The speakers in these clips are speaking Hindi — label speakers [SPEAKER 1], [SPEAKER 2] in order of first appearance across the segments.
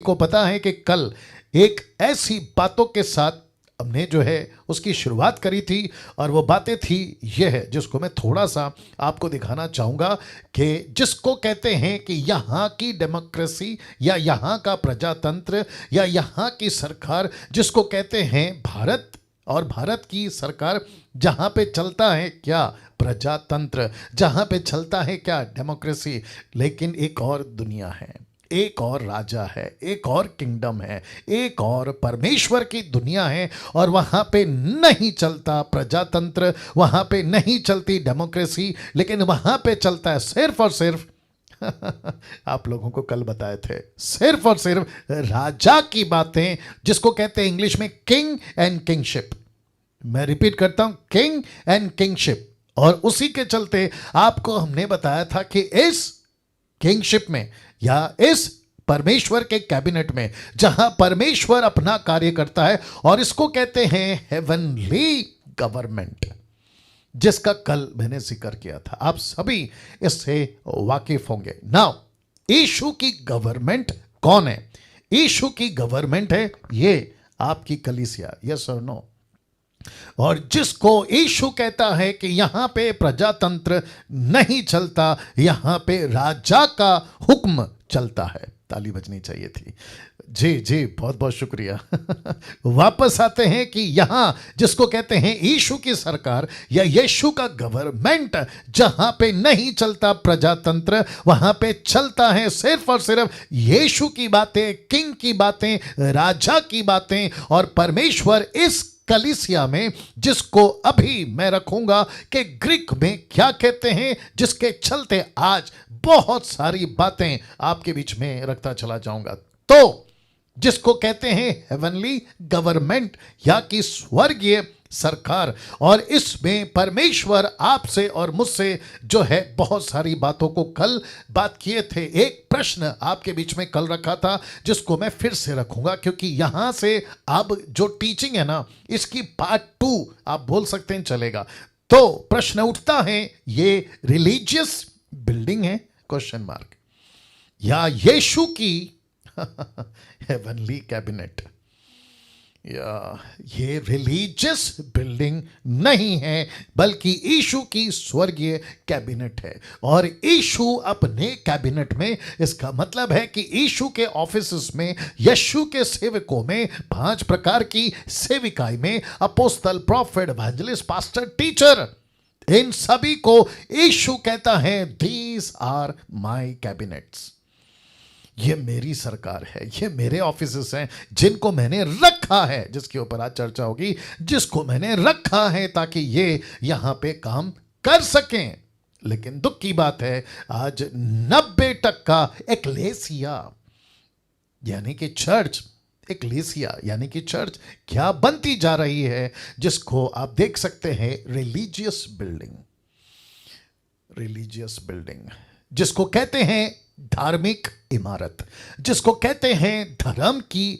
[SPEAKER 1] को पता है कि कल एक ऐसी बातों के साथ हमने जो है उसकी शुरुआत करी थी और वो बातें थी यह है जिसको मैं थोड़ा सा आपको दिखाना चाहूँगा कि जिसको कहते हैं कि यहाँ की डेमोक्रेसी या यहाँ का प्रजातंत्र या यहाँ की सरकार, जिसको कहते हैं भारत, और भारत की सरकार जहाँ पे चलता है क्या प्रजातंत्र, जहाँ पे चलता है क्या डेमोक्रेसी, लेकिन एक और दुनिया है, एक और राजा है, एक और किंगडम है, एक और परमेश्वर की दुनिया है और वहाँ पे नहीं चलता प्रजातंत्र, वहाँ पे नहीं चलती डेमोक्रेसी, लेकिन वहाँ पे चलता है सिर्फ और सिर्फ आप लोगों को कल बताए थे, सिर्फ और सिर्फ राजा की बातें, जिसको कहते हैं इंग्लिश में किंग एंड किंगशिप। मैं रिपीट करता हूं, किंग एंड किंगशिप। और उसी के चलते आपको हमने बताया था कि इस किंगशिप में या इस परमेश्वर के कैबिनेट में जहां परमेश्वर अपना कार्य करता है, और इसको कहते हैं हेवनली गवर्नमेंट, जिसका कल मैंने जिक्र किया था। आप सभी इससे वाकिफ होंगे। नाउ यीशु की गवर्नमेंट कौन है? यीशु की गवर्नमेंट है ये आपकी कलीसिया, यस और नो। और जिसको यीशु कहता है कि यहां पे प्रजातंत्र नहीं चलता, यहां पे राजा का हुक्म चलता है। ताली बजनी चाहिए थी। जी जी, बहुत बहुत शुक्रिया। वापस आते हैं कि यहां जिसको कहते हैं यीशु की सरकार या यीशु का गवर्नमेंट, जहां पे नहीं चलता प्रजातंत्र, वहां पे चलता है सिर्फ और सिर्फ यीशु की बातें, किंग की बातें, राजा की बातें। और परमेश्वर इस कलीसिया में, जिसको अभी मैं रखूंगा कि ग्रीक में क्या कहते हैं, जिसके चलते आज बहुत सारी बातें आपके बीच में रखता चला जाऊंगा, तो जिसको कहते हैं हेवनली गवर्नमेंट या कि स्वर्गीय सरकार। और इसमें परमेश्वर आपसे और मुझसे जो है बहुत सारी बातों को कल बात किए थे। एक प्रश्न आपके बीच में कल रखा था जिसको मैं फिर से रखूंगा, क्योंकि यहां से अब जो टीचिंग है ना, इसकी पार्ट 2 आप बोल सकते हैं चलेगा। तो प्रश्न उठता है, ये रिलीजियस बिल्डिंग है क्वेश्चन मार्क, या यीशु की हेवनली कैबिनेट, या ये रिलीजियस बिल्डिंग नहीं है बल्कि यीशु की स्वर्गीय कैबिनेट है। और यीशु अपने कैबिनेट में, इसका मतलब है कि यीशु के ऑफिस में, यीशु के सेवकों में 5 प्रकार की सेविकाई में, अपोस्तल, प्रॉफिट, एवेंजलिस्ट, पास्टर, टीचर, इन सभी को यीशु कहता है दीज आर माय कैबिनेट्स। ये मेरी सरकार है, ये मेरे ऑफिसेस हैं जिनको मैंने रखा है, जिसके ऊपर आज चर्चा होगी, जिसको मैंने रखा है ताकि ये यहां पे काम कर सकें। लेकिन दुख की बात है, आज 90% एक्लेसिया यानी कि चर्च, एक्लेसिया यानी कि चर्च क्या बनती जा रही है, जिसको आप देख सकते हैं रिलीजियस बिल्डिंग। रिलीजियस बिल्डिंग जिसको कहते हैं धार्मिक इमारत, जिसको कहते हैं धर्म की,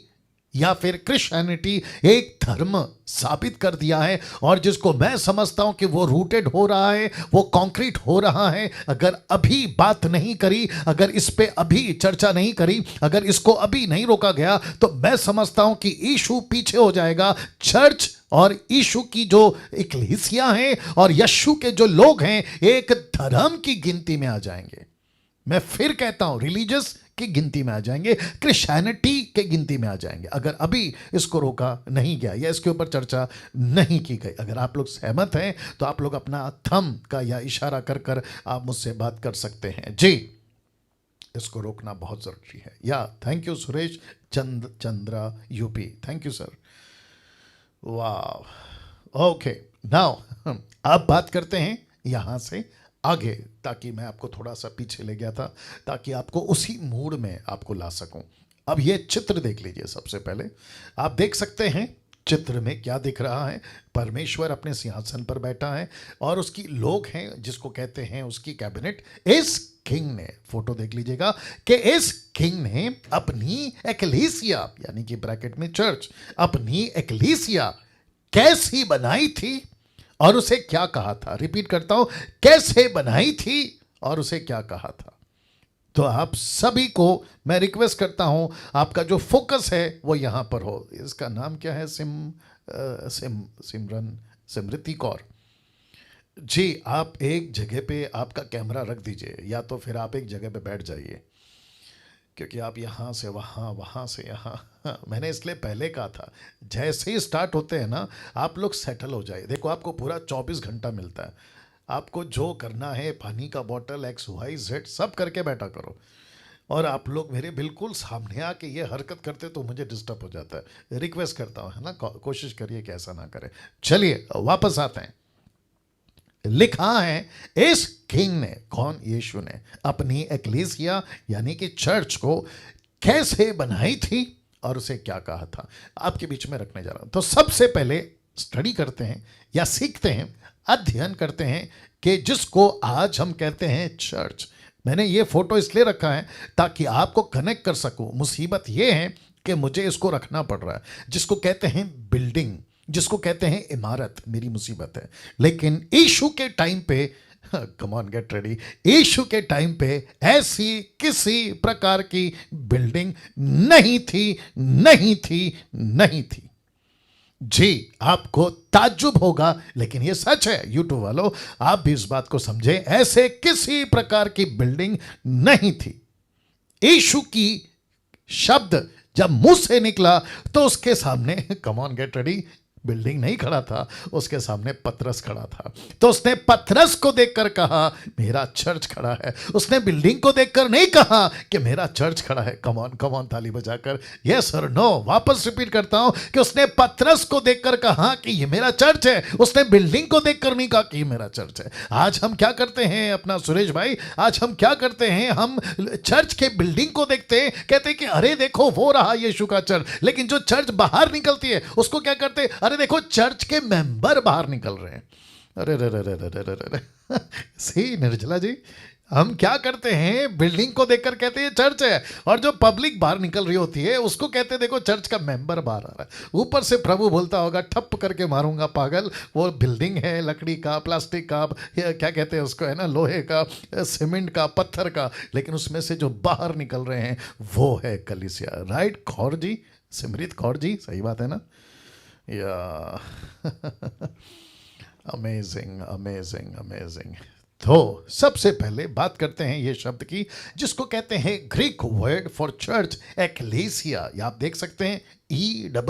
[SPEAKER 1] या फिर क्रिश्चियनिटी एक धर्म साबित कर दिया है, और जिसको मैं समझता हूं कि वो रूटेड हो रहा है, वो कंक्रीट हो रहा है। अगर अभी बात नहीं करी, अगर इस पे अभी चर्चा नहीं करी, अगर इसको अभी नहीं रोका गया, तो मैं समझता हूं कि यीशु पीछे हो जाएगा। चर्च और यीशु की जो इक्लेसिया है और यीशु के जो लोग हैं एक धर्म की गिनती में आ जाएंगे। मैं फिर कहता हूं, रिलीजियस की गिनती में आ जाएंगे, क्रिश्चियनिटी के गिनती में आ जाएंगे, अगर अभी इसको रोका नहीं गया या इसके ऊपर चर्चा नहीं की गई। अगर आप लोग सहमत हैं तो आप लोग अपना थंब का या इशारा कर कर आप मुझसे बात कर सकते हैं। जी, इसको रोकना बहुत जरूरी है। या thank you Suresh Chandra UP, thank you sir. वाह, ओके। नाउ अब बात करते हैं यहां से आगे, ताकि मैं आपको थोड़ा सा पीछे ले गया था, ताकि आपको उसी मूड में आपको ला सकूं। अब ये चित्र देख लीजिए। सबसे पहले आप देख सकते हैं चित्र में क्या दिख रहा है। परमेश्वर अपने सिंहासन पर बैठा है और उसकी लोग हैं जिसको कहते हैं उसकी कैबिनेट। इस किंग ने, फोटो देख लीजिएगा, कि इस किंग ने अपनी एक्लेसिया यानी कि ब्रैकेट में चर्च, अपनी एक्लेसिया कैसी बनाई थी और उसे क्या कहा था। रिपीट करता हूं, कैसे बनाई थी और उसे क्या कहा था। तो आप सभी को मैं रिक्वेस्ट करता हूं, आपका जो फोकस है वो यहां पर हो। इसका नाम क्या है? सिमरन, सिमृति कौर जी। आप एक जगह पे आपका कैमरा रख दीजिए, या तो फिर आप एक जगह पे बैठ जाइए, क्योंकि आप यहाँ से वहाँ, वहाँ से यहाँ मैंने इसलिए पहले कहा था, जैसे ही स्टार्ट होते हैं ना, आप लोग सेटल हो जाए। देखो, आपको पूरा 24 घंटा मिलता है, आपको जो करना है, पानी का बोतल XYZ सब करके बैठा करो। और आप लोग मेरे बिल्कुल सामने आके ये हरकत करते तो मुझे डिस्टर्ब हो जाता है। रिक्वेस्ट करता हूँ, है ना, कोशिश करिए कि ऐसा ना करें। चलिए वापस आते हैं। लिखा है, इस किंग ने, कौन? यीशु ने अपनी एक्लीसिया यानी कि चर्च को कैसे बनाई थी और उसे क्या कहा था, आपके बीच में रखने जा रहा हूं। तो सबसे पहले स्टडी करते हैं या सीखते हैं, अध्ययन करते हैं कि जिसको आज हम कहते हैं चर्च। मैंने ये फोटो इसलिए रखा है ताकि आपको कनेक्ट कर सकूं। मुसीबत ये है कि मुझे इसको रखना पड़ रहा है, जिसको कहते हैं बिल्डिंग, जिसको कहते हैं इमारत, मेरी मुसीबत है। लेकिन यीशु के टाइम पे, कम ऑन गेट रेडी, यीशु के टाइम पे ऐसी किसी प्रकार की बिल्डिंग नहीं थी, नहीं थी, नहीं थी। जी, आपको ताज्जुब होगा, लेकिन ये सच है। यूट्यूब वालों, आप भी इस बात को समझें, ऐसे किसी प्रकार की बिल्डिंग नहीं थी। यीशु की शब्द जब मुंह से निकला तो उसके सामने, come on get ready, building नहीं खड़ा था, उसके सामने पतरस खड़ा था। तो उसने पतरस को देखकर कहा, मेरा चर्च खड़ा है। उसने बिल्डिंग को देखकर नहीं कहा कि मेरा चर्च खड़ा है। कम ऑन, ताली बजाकर, यस और नो। वापस रिपीट करता हूं कि उसने पतरस को देखकर कहा कि ये मेरा चर्च है। उसने बिल्डिंग को देखकर नहीं कहा कि ये मेरा चर्च है। आज हम क्या करते हैं अपना सुरेश भाई, आज हम क्या करते हैं, हम चर्च के बिल्डिंग को देखते हैं, कहते हैं कि अरे देखो वो रहा यीशु का चर्च। लेकिन जो चर्च बाहर निकलती है उसको क्या करते हैं? अरे देखो चर्च के मेंबर बाहर निकल रहे हैं। अरे रे रे रे रे रे रे रे सी निर्जला जी, हम क्या करते हैं? बिल्डिंग को देखकर कहते हैं चर्च है, और जो पब्लिक बाहर निकल रही होती है उसको कहते हैं देखो चर्च का मेंबर बाहर आ रहा है। ऊपर से प्रभु बोलता होगा, ठप करके मारूंगा पागल, वो बिल्डिंग है लकड़ी का, प्लास्टिक का, क्या कहते हैं उसको, है ना, लोहे का, सीमेंट का, पत्थर का, लेकिन उसमें से जो बाहर निकल रहे हैं वो है कलीसिया। राइट कौर जी, सिमरित कौर जी, सही बात है ना? या अमेजिंग, अमेजिंग, अमेजिंग। तो सबसे पहले बात करते हैं ये शब्द की, जिसको कहते हैं Greek word for church, ecclesia. ये आप देख सकते हैं, EKLESIA,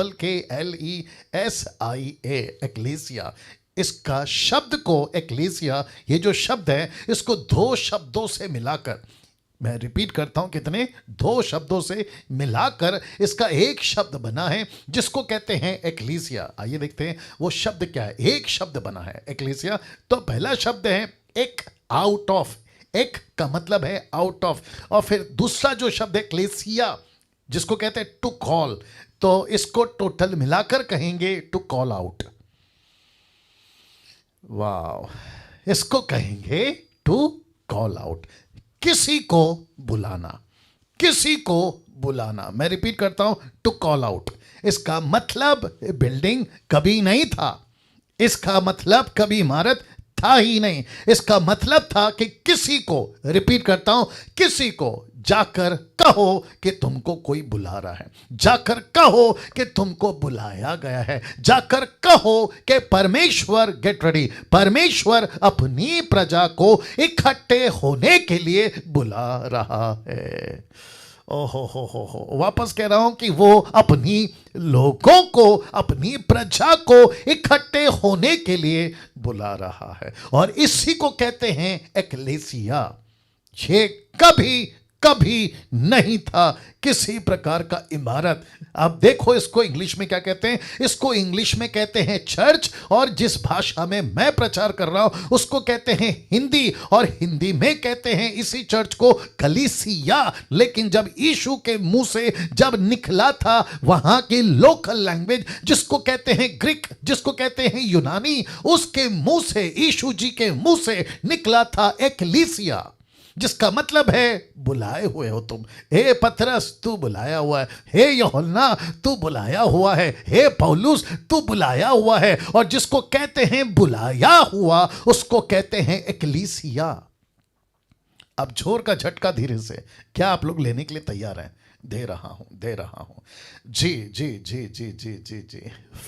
[SPEAKER 1] एक्लेसिया। इसका शब्द को, एक्लेसिया, ये जो शब्द है, इसको दो शब्दों से मिलाकर, मैं रिपीट करता हूं, कितने? दो शब्दों से मिलाकर इसका एक शब्द बना है, जिसको कहते हैं एक्लीसिया। आइए देखते हैं वो शब्द क्या है। एक शब्द बना है एक्लीसिया। तो पहला शब्द है एक, आउट ऑफ। एक का मतलब है आउट ऑफ, और फिर दूसरा जो शब्द है क्लेसिया, जिसको कहते हैं टू कॉल। तो इसको टोटल मिलाकर कहेंगे टू कॉल आउट। वाह, इसको कहेंगे टू कॉल आउट, किसी को बुलाना, किसी को बुलाना। मैं रिपीट करता हूं, टू कॉल आउट। इसका मतलब बिल्डिंग कभी नहीं था, इसका मतलब कभी इमारत था ही नहीं। इसका मतलब था कि किसी को, रिपीट करता हूं, किसी को जाकर कहो कि तुमको कोई बुला रहा है, जाकर कहो कि तुमको बुलाया गया है, जाकर कहो कि परमेश्वर, गेट रेडी, परमेश्वर अपनी प्रजा को इकट्ठे होने के लिए बुला रहा है। ओहो हो, वापस कह रहा हूं कि वो अपनी लोगों को, अपनी प्रजा को इकट्ठे होने के लिए बुला रहा है, और इसी को कहते हैं एक्लेसिया। ये कभी कभी नहीं था किसी प्रकार का इमारत। अब देखो इसको इंग्लिश में क्या कहते हैं? इसको इंग्लिश में कहते हैं चर्च, और जिस भाषा में मैं प्रचार कर रहा हूं उसको कहते हैं हिंदी, और हिंदी में कहते हैं इसी चर्च को कलीसिया। लेकिन जब यीशु के मुंह से जब निकला था वहां की लोकल लैंग्वेज, जिसको कहते हैं ग्रीक, जिसको कहते हैं यूनानी, उसके मुंह से, यीशु जी के मुंह से निकला था एक्लीसिया, जिसका मतलब है बुलाए हुए हो तुम। हे पतरस, तू बुलाया हुआ है। हे यूहन्ना, तू बुलाया हुआ है। हे पौलुस, तू बुलाया हुआ है। और जिसको कहते हैं बुलाया हुआ, उसको कहते हैं एक्लीसिया। अब जोर का झटका धीरे से, क्या आप लोग लेने के लिए तैयार हैं? दे रहा हूं। जी जी जी जी जी जी जी।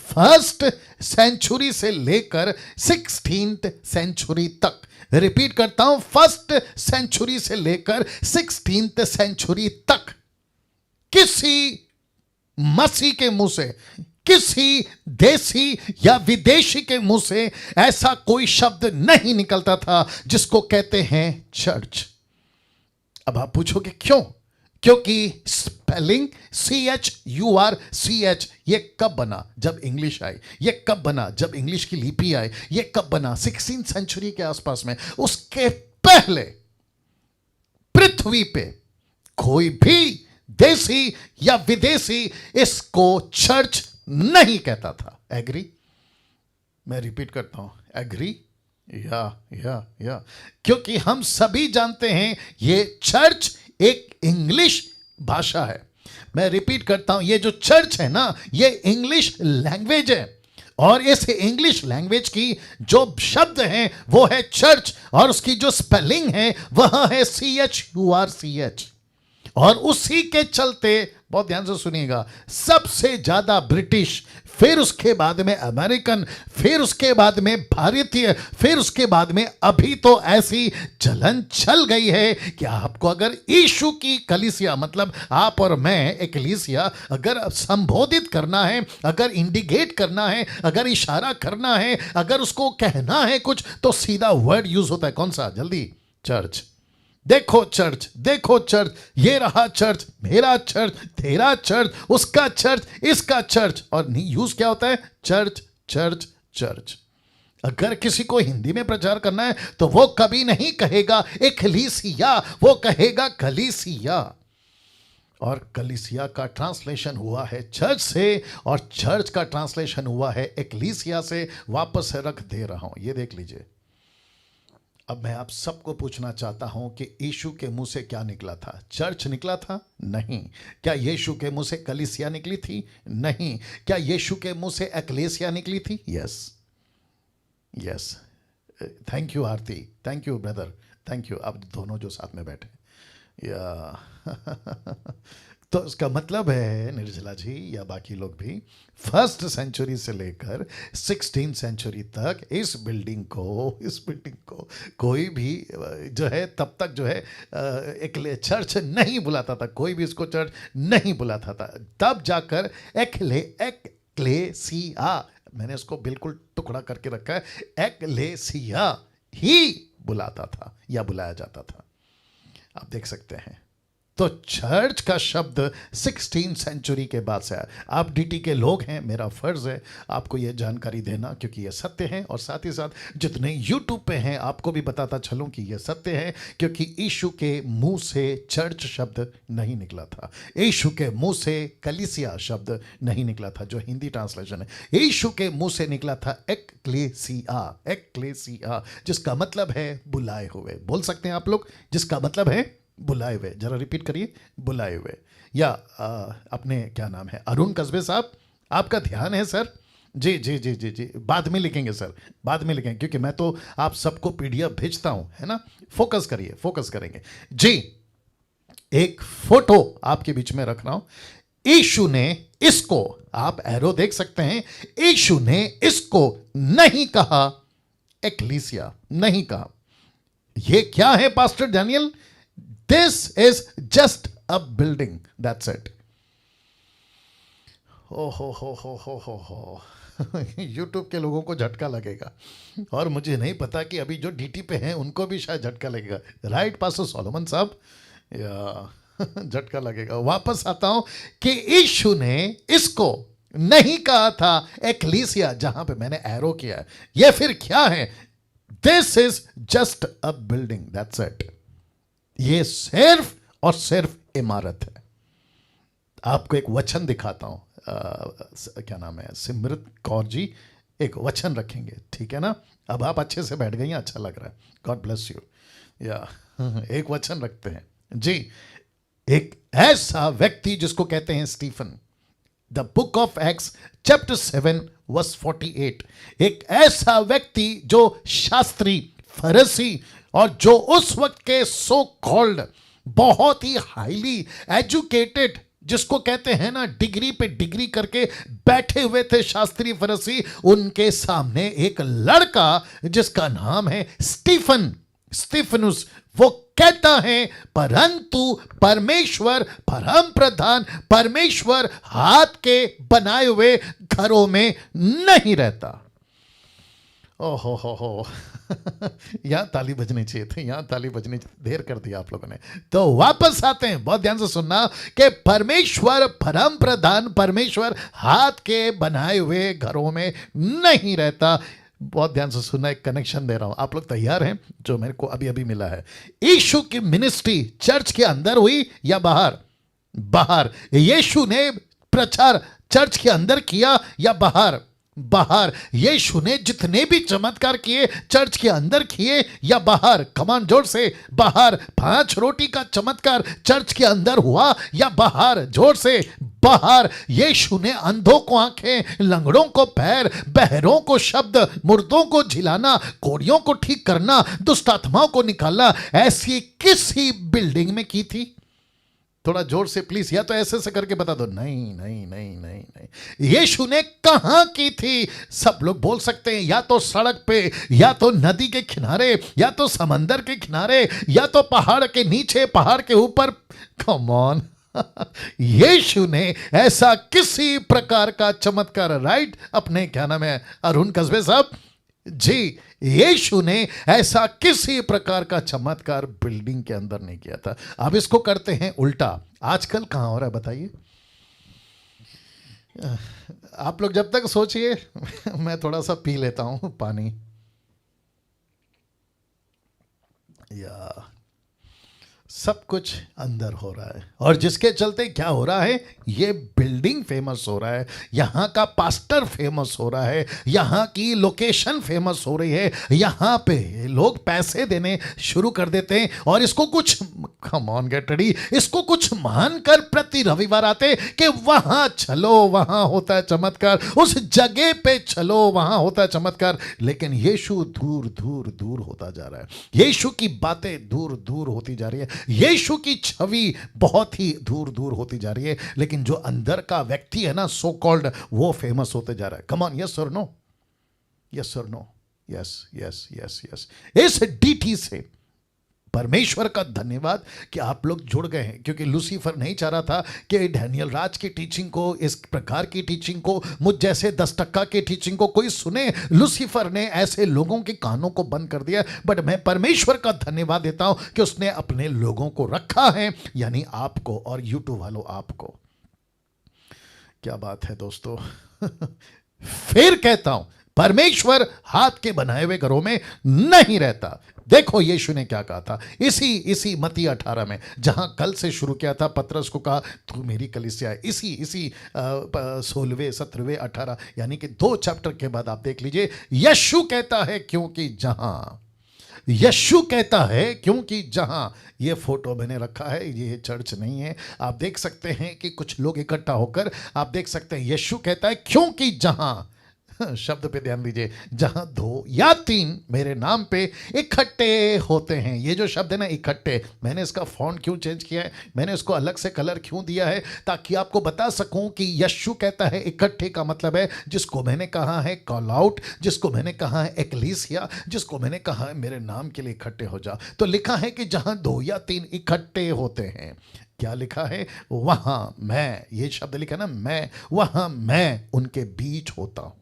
[SPEAKER 1] फर्स्ट सेंचुरी से लेकर 16th सेंचुरी तक, रिपीट करता हूं, फर्स्ट सेंचुरी से लेकर 16th सेंचुरी तक किसी मसीह के मुंह से, किसी देसी या विदेशी के मुंह से ऐसा कोई शब्द नहीं निकलता था जिसको कहते हैं चर्च। अब आप पूछोगे क्यों? क्योंकि स्पेलिंग CHURCH ये कब बना? जब इंग्लिश आई। ये कब बना? जब इंग्लिश की लिपि आई। ये कब बना? 16th सेंचुरी के आसपास में। उसके पहले पृथ्वी पे कोई भी देसी या विदेशी इसको चर्च नहीं कहता था। एग्री? मैं रिपीट करता हूं, एग्री? या क्योंकि हम सभी जानते हैं ये चर्च एक इंग्लिश भाषा है। मैं रिपीट करता हूं, ये जो चर्च है ना, ये इंग्लिश लैंग्वेज है, और इस इंग्लिश लैंग्वेज की जो शब्द हैं वो है चर्च, और उसकी जो स्पेलिंग है वह है CHURCH। और उसी के चलते, बहुत ध्यान से सुनिएगा, सबसे ज्यादा ब्रिटिश, फिर उसके बाद में अमेरिकन, फिर उसके बाद में भारतीय, फिर उसके बाद में अभी तो ऐसी चलन चल गई है कि आपको अगर यीशु की कलीसिया, मतलब आप और मैं एक कलीसिया अगर संबोधित करना है, अगर इंडिकेट करना है, अगर इशारा करना है, अगर उसको कहना है कुछ, तो सीधा वर्ड यूज होता है। कौन सा? जल्दी, चर्च। देखो चर्च, देखो चर्च, ये रहा चर्च, मेरा चर्च, तेरा चर्च, उसका चर्च, इसका चर्च। और यूज क्या होता है? Church church church. अगर किसी को हिंदी में प्रचार करना है तो वो कभी नहीं कहेगा एकलीसिया, वो कहेगा कलीसिया। और कलीसिया का ट्रांसलेशन हुआ है चर्च से, और चर्च का ट्रांसलेशन हुआ है एकलीसिया से। वापस रख दे रहा हूं, ये देख लीजिए। अब मैं आप सबको पूछना चाहता हूं कि यीशु के मुंह से क्या निकला था? चर्च निकला था? नहीं। क्या यीशु के मुंह से कलीसिया निकली थी? नहीं। क्या यीशु के मुंह से एक्लेसिया निकली थी? Yes yes. Thank you Aarti, thank you brother, thank you. आप दोनों जो साथ में बैठे, या तो इसका मतलब है निर्जला जी या बाकी लोग भी, फर्स्ट सेंचुरी से लेकर 16th सेंचुरी तक इस बिल्डिंग को कोई भी जो है तब तक जो है एक चर्च नहीं बुलाता था, कोई भी इसको चर्च नहीं बुलाता था। तब जाकर एक्लेसिया, मैंने इसको बिल्कुल टुकड़ा करके रखा है, एक्लेसिया ही बुलाता था या बुलाया जाता था। आप देख सकते हैं। तो चर्च का शब्द 16th सेंचुरी के बाद से आया। आप डीटी के लोग हैं, मेरा फर्ज है आपको यह जानकारी देना, क्योंकि यह सत्य है, और साथ ही साथ जितने यूट्यूब पे हैं आपको भी बताता चलूं कि यह सत्य है, क्योंकि यीशु के मुंह से चर्च शब्द नहीं निकला था, यीशु के मुंह से कलीसिया शब्द नहीं निकला था, जो हिंदी ट्रांसलेशन है। यीशु के मुंह से निकला था एक्लेसिया, एक्लेसिया, जिसका मतलब है बुलाए हुए। बोल सकते हैं आप लोग, जिसका मतलब है बुलाए हुए। जरा रिपीट करिए, बुलाए हुए। या अपने क्या नाम है, अरुण कस्बे साहब, आपका ध्यान है सर? जी जी जी जी जी, बाद में लिखेंगे सर, बाद में लिखेंगे, क्योंकि मैं तो आप सबको PDF भेजता हूं, है ना। फोकस करिए, फोकस करेंगे जी। एक फोटो आपके बीच में रख रहा हूं। यीशु ने इसको, आप एरो देख सकते हैं, यीशु ने इसको नहीं कहा एक्लीसिया, नहीं कहा। यह क्या है pastor Daniel? This is just a building. That's it. हो। YouTube के लोगों को झटका लगेगा, और मुझे नहीं पता कि अभी जो DT पे हैं उनको भी शायद झटका लगेगा। राइट पास्टर सोलोमन साहब, या झटका लगेगा। वापस आता हूं कि यीशु ने इसको नहीं कहा था एक्लीसिया, जहां पे मैंने एरो किया है। यह फिर क्या है? This is just a building. That's it. ये सिर्फ और सिर्फ इमारत है। आपको एक वचन दिखाता हूं, क्या नाम है, सिमरत कौर जी एक वचन रखेंगे, ठीक है ना। अब आप अच्छे से बैठ गई हैं, अच्छा लग रहा है, गॉड ब्लेस यू। या एक वचन रखते हैं जी। एक ऐसा व्यक्ति जिसको कहते हैं Stephen, the book of Acts chapter 7 verse 48। एक ऐसा व्यक्ति जो शास्त्री, फरीसी और जो उस वक्त के सो कॉल्ड बहुत ही हाईली एजुकेटेड, जिसको कहते हैं ना डिग्री पे डिग्री करके बैठे हुए थे शास्त्री फरीसी, उनके सामने एक लड़का जिसका नाम है स्टीफनुस, वो कहता है परंतु परमेश्वर, परम प्रधान परमेश्वर हाथ के बनाए हुए घरों में नहीं रहता। ओहो हो यहां ताली बजनी चाहिए थी, यहां ताली बजनी, देर कर दिया आप लोगों ने। तो वापस आते हैं, बहुत ध्यान से सुनना, कि परमेश्वर, परम प्रधान परमेश्वर हाथ के बनाए हुए घरों में नहीं रहता। बहुत ध्यान से सुनना, एक कनेक्शन दे रहा हूं, आप लोग तैयार हैं? जो मेरे को अभी अभी मिला है, यीशु की मिनिस्ट्री चर्च के अंदर हुई या बाहर? बाहर। यीशु ने प्रचार चर्च के अंदर किया या बाहर? बाहर। यीशु ने जितने भी चमत्कार किए चर्च के अंदर किए या बाहर? कमान जोर से, बाहर। 5 रोटी का चमत्कार चर्च के अंदर हुआ या बाहर? जोर से, बाहर। यीशु ने अंधों को आंखें, लंगड़ों को पैर, बहरों को शब्द, मुर्दों को झिलाना, कोढ़ियों को ठीक करना, दुष्ट आत्माओं को निकालना, ऐसी किसी बिल्डिंग में की थी? थोड़ा जोर से प्लीज, या तो ऐसे करके बता दो। नहीं नहीं नहीं नहीं नहीं। यीशु ने कहां की थी? सब लोग बोल सकते हैं, या तो सड़क पे, या तो नदी के किनारे, या तो समंदर के किनारे, या तो पहाड़ के नीचे, पहाड़ के ऊपर। कम ऑन यीशु ने ऐसा किसी प्रकार का चमत्कार, राइट? अपने क्या नाम है, अरुण कस्बे साहब जी, यीशु ने ऐसा किसी प्रकार का चमत्कार बिल्डिंग के अंदर नहीं किया था। अब इसको करते हैं उल्टा। आजकल कहां हो रहा है बताइए? आप लोग जब तक सोचिए मैं थोड़ा सा पी लेता हूं पानी। या सब कुछ अंदर हो रहा है, और जिसके चलते क्या हो रहा है, ये बिल्डिंग फेमस हो रहा है, यहां का पास्टर फेमस हो रहा है, यहां की लोकेशन फेमस हो रही है, यहां पे लोग पैसे देने शुरू कर देते हैं, और इसको कुछ, कम ऑन गेट रेडी, इसको कुछ मानकर प्रति रविवार आते कि वहां चलो वहां होता है चमत्कार, उस जगह पे चलो वहां होता है चमत्कार। लेकिन यीशु दूर दूर दूर होता जा रहा है, यीशु की बातें दूर दूर होती जा रही है, यीशु की छवि बहुत ही दूर दूर होती जा रही है, लेकिन जो अंदर का व्यक्ति है ना, सो कॉल्ड, वो फेमस होते जा रहा है। कम ऑन, यस और नो? यस और no? Yes yes yes yes. इस डीटी से परमेश्वर का धन्यवाद कि आप लोग जुड़ गए हैं, क्योंकि लूसीफर नहीं चाह रहा था कि डैनियल राज की टीचिंग को, इस प्रकार की टीचिंग को, मुझ जैसे 10% की टीचिंग को कोई सुने। लूसीफर ने ऐसे लोगों के कानों को बंद कर दिया, बट मैं परमेश्वर का धन्यवाद देता हूं कि उसने अपने लोगों को रखा है, यानी आपको और यूट्यूब वालों आपको। क्या बात है दोस्तों फिर कहता हूं, परमेश्वर हाथ के बनाए हुए घरों में नहीं रहता। देखो यीशु ने क्या कहा था इसी मत्ती 18 में, जहां कल से शुरू किया था, पतरस को कहा तू मेरी कलीसिया है। इसी 16वें 17वें 18, यानी कि 2 चैप्टर के बाद आप देख लीजिए, यीशु कहता है क्योंकि जहां ये फोटो मैंने रखा है, ये चर्च नहीं है, आप देख सकते हैं कि कुछ लोग इकट्ठा होकर, आप देख सकते हैं यीशु कहता है क्योंकि जहां, शब्द पे ध्यान दीजिए, जहां 2 या 3 मेरे नाम पे इकट्ठे होते हैं। ये जो शब्द है ना इकट्ठे, मैंने इसका फॉन्ट क्यों चेंज किया है, मैंने इसको अलग से कलर क्यों दिया है, ताकि आपको बता सकूं कि यीशु कहता है इकट्ठे का मतलब है जिसको मैंने कहा है कॉल आउट, जिसको मैंने कहा है एक्लीसिया, जिसको मैंने कहा है मेरे नाम के लिए इकट्ठे हो जा। तो लिखा है कि जहां 2 या 3 इकट्ठे होते हैं, क्या लिखा है? वहां मैं, ये शब्द लिखा ना मैं, वहां मैं उनके बीच होता हूं,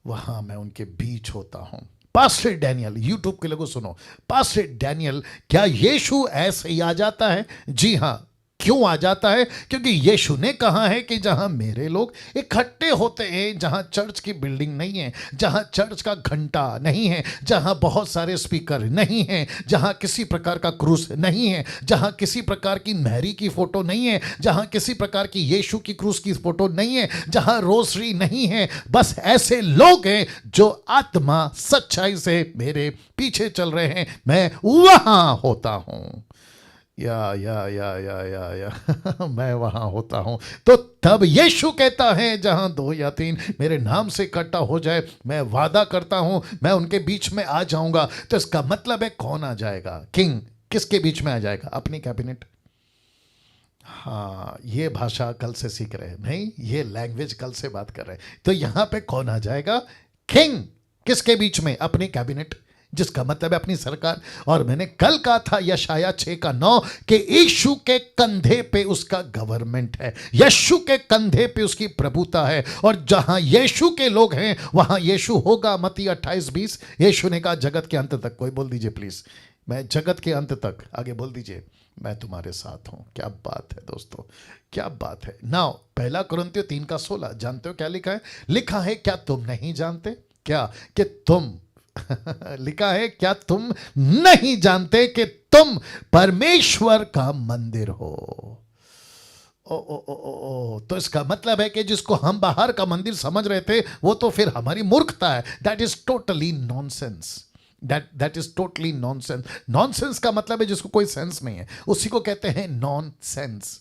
[SPEAKER 1] वहां मैं उनके बीच होता हूं। पास्टर डैनियल, यूट्यूब के लोगों सुनो, पास्टर डैनियल, क्या यीशु ऐसे ही आ जाता है? जी हां। क्यों आ जाता है? क्योंकि यीशु ने कहा है कि जहां मेरे लोग इकट्ठे होते हैं, जहां चर्च की बिल्डिंग नहीं है, जहां चर्च का घंटा नहीं है, जहां बहुत सारे स्पीकर नहीं हैं, जहां किसी प्रकार का क्रूस नहीं है, जहां किसी प्रकार की मैरी की फोटो नहीं है, जहां किसी प्रकार की यीशु की क्रूस की फोटो नहीं है, जहां रोसरी नहीं है, बस ऐसे लोग हैं जो आत्मा सच्चाई से मेरे पीछे चल रहे हैं, मैं वहां होता हूं। या मैं वहां होता हूं। तो तब यीशु कहता है जहां दो या तीन मेरे नाम से इकट्ठा हो जाए, मैं वादा करता हूं मैं उनके बीच में आ जाऊंगा। तो इसका मतलब है कौन आ जाएगा? किंग किसके बीच में आ जाएगा? अपनी कैबिनेट। हाँ, ये भाषा कल से सीख रहे हैं, नहीं ये लैंग्वेज कल से बात कर रहे हैं। तो यहां पे कौन आ जाएगा? किंग। किसके बीच में? अपनी कैबिनेट, जिसका मतलब है अपनी सरकार। और मैंने कल कहा था यशाया 6:9 कि यीशु के कंधे पे उसका गवर्नमेंट है, यीशु के कंधे पे उसकी प्रभुता है, और जहां यीशु के लोग हैं वहां यीशु होगा। मत्ती 28:20। यीशु ने कहा जगत के अंत तक, कोई बोल दीजिए प्लीज, मैं जगत के अंत तक, आगे बोल दीजिए, मैं तुम्हारे साथ हूं। क्या बात है दोस्तों, क्या बात है। नाउ 1 कुरिन्थियों 3:16 जानते हो क्या लिखा है? लिखा है क्या तुम नहीं जानते? क्या कि तुम लिखा है क्या तुम नहीं जानते कि तुम परमेश्वर का मंदिर हो? ओ, तो इसका मतलब है कि जिसको हम बाहर का मंदिर समझ रहे थे वो तो फिर हमारी मूर्खता है। That is totally nonsense. That is totally nonsense. Nonsense का मतलब है जिसको कोई सेंस नहीं है, उसी को कहते हैं नॉनसेंस।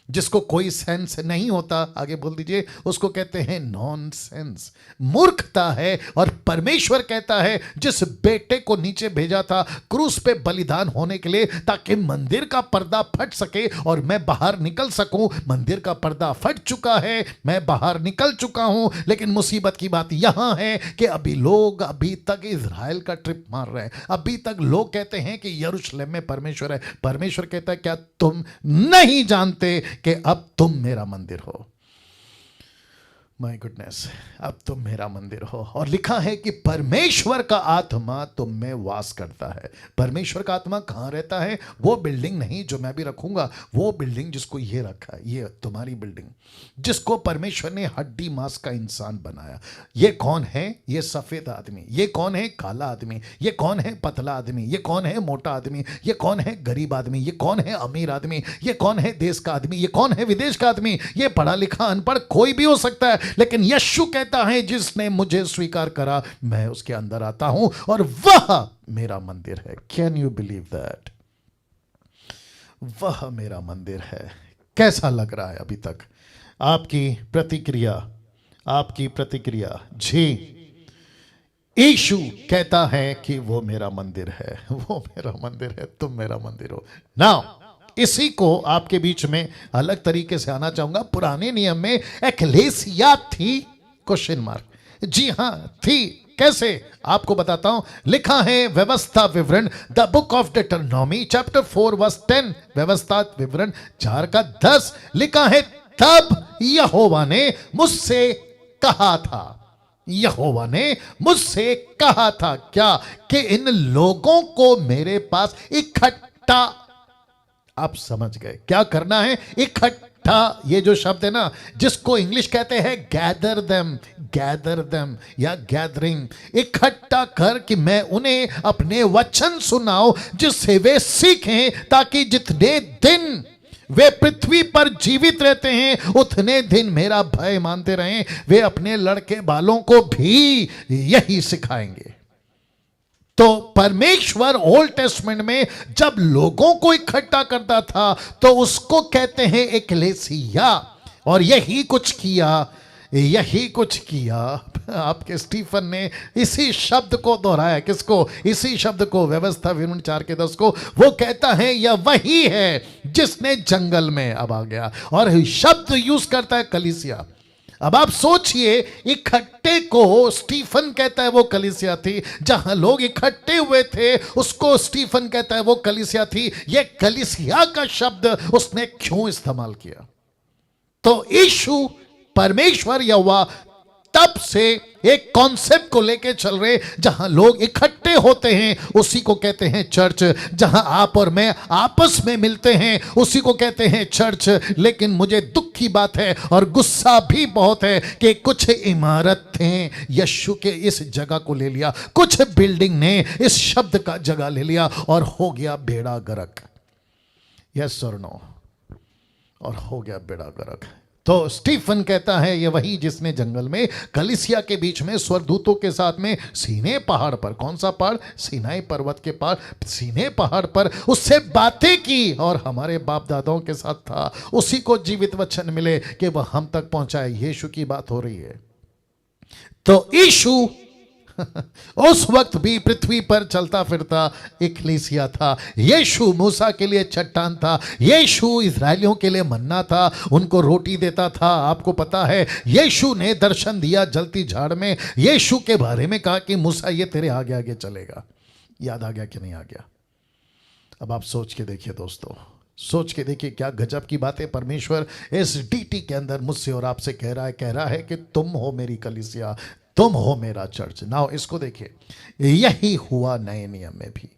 [SPEAKER 1] जिसको कोई सेंस नहीं होता, आगे बोल दीजिए, उसको कहते हैं नॉनसेंस, मूर्खता है। और परमेश्वर कहता है जिस बेटे को नीचे भेजा था क्रूस पे बलिदान होने के लिए ताकि मंदिर का पर्दा फट सके और मैं बाहर निकल सकूं। मंदिर का पर्दा फट चुका है, मैं बाहर निकल चुका हूं। लेकिन मुसीबत की बात यहां है कि अभी तक इजराइल का ट्रिप मार रहे हैं। अभी तक लोग कहते हैं कि यरूशलेम में परमेश्वर है। परमेश्वर कहता है क्या तुम नहीं जानते कि अब तुम मेरा मंदिर हो? माय गुडनेस, अब तुम मेरा मंदिर हो। और लिखा है कि परमेश्वर का आत्मा तुम में वास करता है। परमेश्वर का आत्मा कहां रहता है? वो बिल्डिंग नहीं जो मैं भी रखूंगा, वो बिल्डिंग जिसको ये रखा है, ये तुम्हारी बिल्डिंग, जिसको परमेश्वर ने हड्डी मांस का इंसान बनाया। ये कौन है? ये सफेद आदमी। ये कौन है? काला आदमी। ये कौन है? पतला आदमी। ये कौन है? मोटा आदमी। ये कौन है? गरीब आदमी। ये कौन है? अमीर आदमी। ये कौन है? देश का आदमी। ये कौन है? विदेश का आदमी। ये पढ़ा लिखा अनपढ़ कोई भी हो सकता है, लेकिन यीशु कहता है जिसने मुझे स्वीकार करा मैं उसके अंदर आता हूं और वह मेरा मंदिर है। Can you believe that? वह मेरा मंदिर है। कैसा लग रहा है अभी तक? आपकी प्रतिक्रिया, आपकी प्रतिक्रिया। जी, यीशु कहता है कि वो मेरा मंदिर है, वो मेरा मंदिर है, तुम मेरा मंदिर हो। नाउ इसी को आपके बीच में अलग तरीके से आना चाहूंगा। पुराने नियम में एक्लेसिया थी, क्वेश्चन मार्क। जी हां थी। कैसे? आपको बताता हूं। लिखा है व्यवस्था विवरण, the book of Deuteronomy chapter 4 verse 10, व्यवस्था विवरण 4:10 लिखा है तब यहोवा ने मुझसे कहा था, यहोवा ने मुझसे कहा था क्या? कि इन लोगों को मेरे पास इकट्ठा, आप समझ गए क्या करना है? इकट्ठा। ये जो शब्द है ना, जिसको इंग्लिश कहते हैं गैदर देम या गैदरिंग, इकट्ठा कर कि मैं उन्हें अपने वचन सुनाऊं जिससे वे सीखें, ताकि जितने दिन वे पृथ्वी पर जीवित रहते हैं उतने दिन मेरा भय मानते रहें। वे अपने लड़के बालों को भी यही सिखाएंगे। तो परमेश्वर ओल्ड टेस्टमेंट में जब लोगों को इकट्ठा करता था तो उसको कहते हैं एक्लेसिया। और यही कुछ किया आपके स्टीफन ने इसी शब्द को दोहराया। किसको? इसी शब्द को, व्यवस्था विवरण 4:10 को। वो कहता है यह वही है जिसने जंगल में, अब आ गया और शब्द यूज करता है कलीसिया। अब आप सोचिए, इकट्ठे को स्टीफन कहता है वो कलीसिया थी। जहां लोग इकट्ठे हुए थे उसको स्टीफन कहता है वो कलीसिया थी। ये कलीसिया का शब्द उसने क्यों इस्तेमाल किया? तो यीशु परमेश्वर यहोवा तब से एक कॉन्सेप्ट को लेके चल रहे, जहां लोग इकट्ठे होते हैं उसी को कहते हैं चर्च। जहां आप और मैं आपस में मिलते हैं उसी को कहते हैं चर्च। लेकिन मुझे दुख की बात है और गुस्सा भी बहुत है कि कुछ इमारतें यीशु के इस जगह को ले लिया, कुछ बिल्डिंग ने इस शब्द का जगह ले लिया और हो गया बेड़ा गर्क। यस और नो? और हो गया बेड़ा गर्क। तो स्टीफन कहता है ये वही जिसने जंगल में कलीसिया के बीच में स्वर्गदूतों के साथ में सीने पहाड़ पर, कौन सा पहाड़? सीनाई पर्वत के पार सीने पहाड़ पर उससे बातें की और हमारे बाप दादाओं के साथ था, उसी को जीवित वचन मिले कि वह हम तक पहुंचाए। यीशु की बात हो रही है। तो यीशु उस वक्त भी पृथ्वी पर चलता फिरता इक्लीसिया था। यीशु मूसा के लिए चट्टान था, यीशु इजरायलियों के लिए मन्ना था, उनको रोटी देता था। आपको पता है यीशु ने दर्शन दिया जलती झाड़ में, यीशु के बारे में कहा कि मूसा ये तेरे आगे आगे चलेगा। याद आ गया कि नहीं आ गया? अब आप सोच के देखिए दोस्तों, सोच के देखिए क्या गजब की बात है। परमेश्वर इस डीटी के अंदर मुझसे और आपसे कह रहा है कि तुम हो मेरी कलीसिया, तुम हो मेरा चर्च। नाउ इसको देखिए, यही हुआ नए नियम में भी।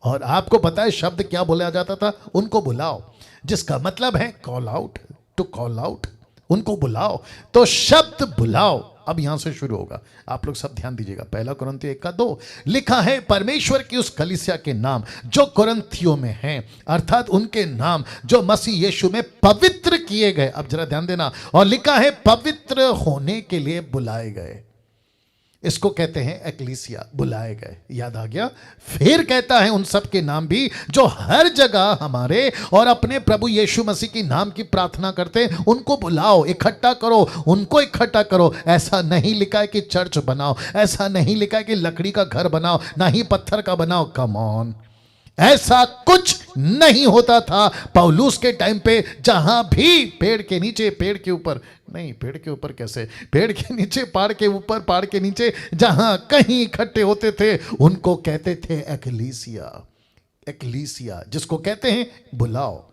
[SPEAKER 1] और आपको पता है शब्द क्या बोला जाता था? उनको बुलाओ, जिसका मतलब है call out, to call out, उनको बुलाओ। तो शब्द बुलाओ अब यहां से शुरू होगा। आप लोग सब ध्यान दीजिएगा। 1 कुरिन्थियों 1:2 लिखा है, परमेश्वर की उस कलीसिया के नाम जो कुरिन्थियों में हैं, अर्थात उनके नाम जो मसीह यीशु में पवित्र किए गए। अब जरा ध्यान देना, और लिखा है पवित्र होने के लिए बुलाए गए। इसको कहते हैं एक्लीसिया, बुलाए गए। याद आ गया? फिर कहता है उन सब के नाम भी जो हर जगह हमारे और अपने प्रभु यीशु मसीह की नाम की प्रार्थना करते हैं, उनको बुलाओ, इकट्ठा करो, उनको इकट्ठा करो। ऐसा नहीं लिखा है कि चर्च बनाओ, ऐसा नहीं लिखा है कि लकड़ी का घर बनाओ, ना ही पत्थर का बनाओ। कम ऑन, ऐसा कुछ नहीं होता था पौलुस के टाइम पे। जहां भी पेड़ के नीचे, पेड़ के ऊपर नहीं, पेड़ के ऊपर कैसे, पेड़ के नीचे, पहाड़ के ऊपर, पहाड़ के नीचे, जहां कहीं इकट्ठे होते थे उनको कहते थे एक्लीसिया। एक्लीसिया जिसको कहते हैं बुलाओ,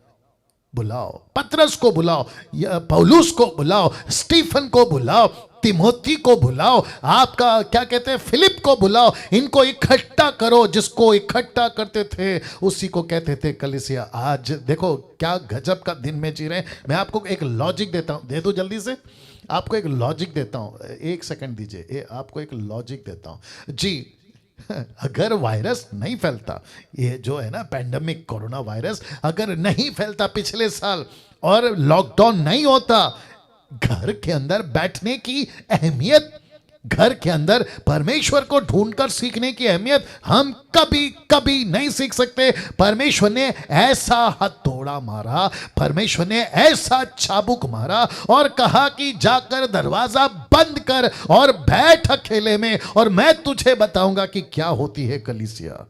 [SPEAKER 1] बुलाओ। पतरस को बुलाओ, पौलुस को बुलाओ, स्टीफन को बुलाओ, तिमोथी को बुलाओ, आपका क्या कहते हैं फिलिप को बुलाओ। इनको इकट्ठा करो। जिसको इकट्ठा करते थे उसी को कहते थे कलीसिया। आज देखो क्या गजब का दिन में जी रहे हैं। मैं आपको एक लॉजिक देता हूं, दे दो जल्दी से। आपको एक लॉजिक देता हूं, एक सेकंड दीजिए। आपको एक लॉजिक देता हूं जी। अगर वायरस नहीं फैलता, ये जो है ना पैंडेमिक कोरोना वायरस अगर नहीं फैलता पिछले साल और लॉकडाउन नहीं होता, घर के अंदर बैठने की अहमियत, घर के अंदर परमेश्वर को ढूंढकर सीखने की अहमियत हम कभी कभी नहीं सीख सकते। परमेश्वर ने ऐसा हथौड़ा मारा, परमेश्वर ने ऐसा चाबुक मारा और कहा कि जाकर दरवाजा बंद कर और बैठ अकेले में, और मैं तुझे बताऊंगा कि क्या होती है कलीसिया।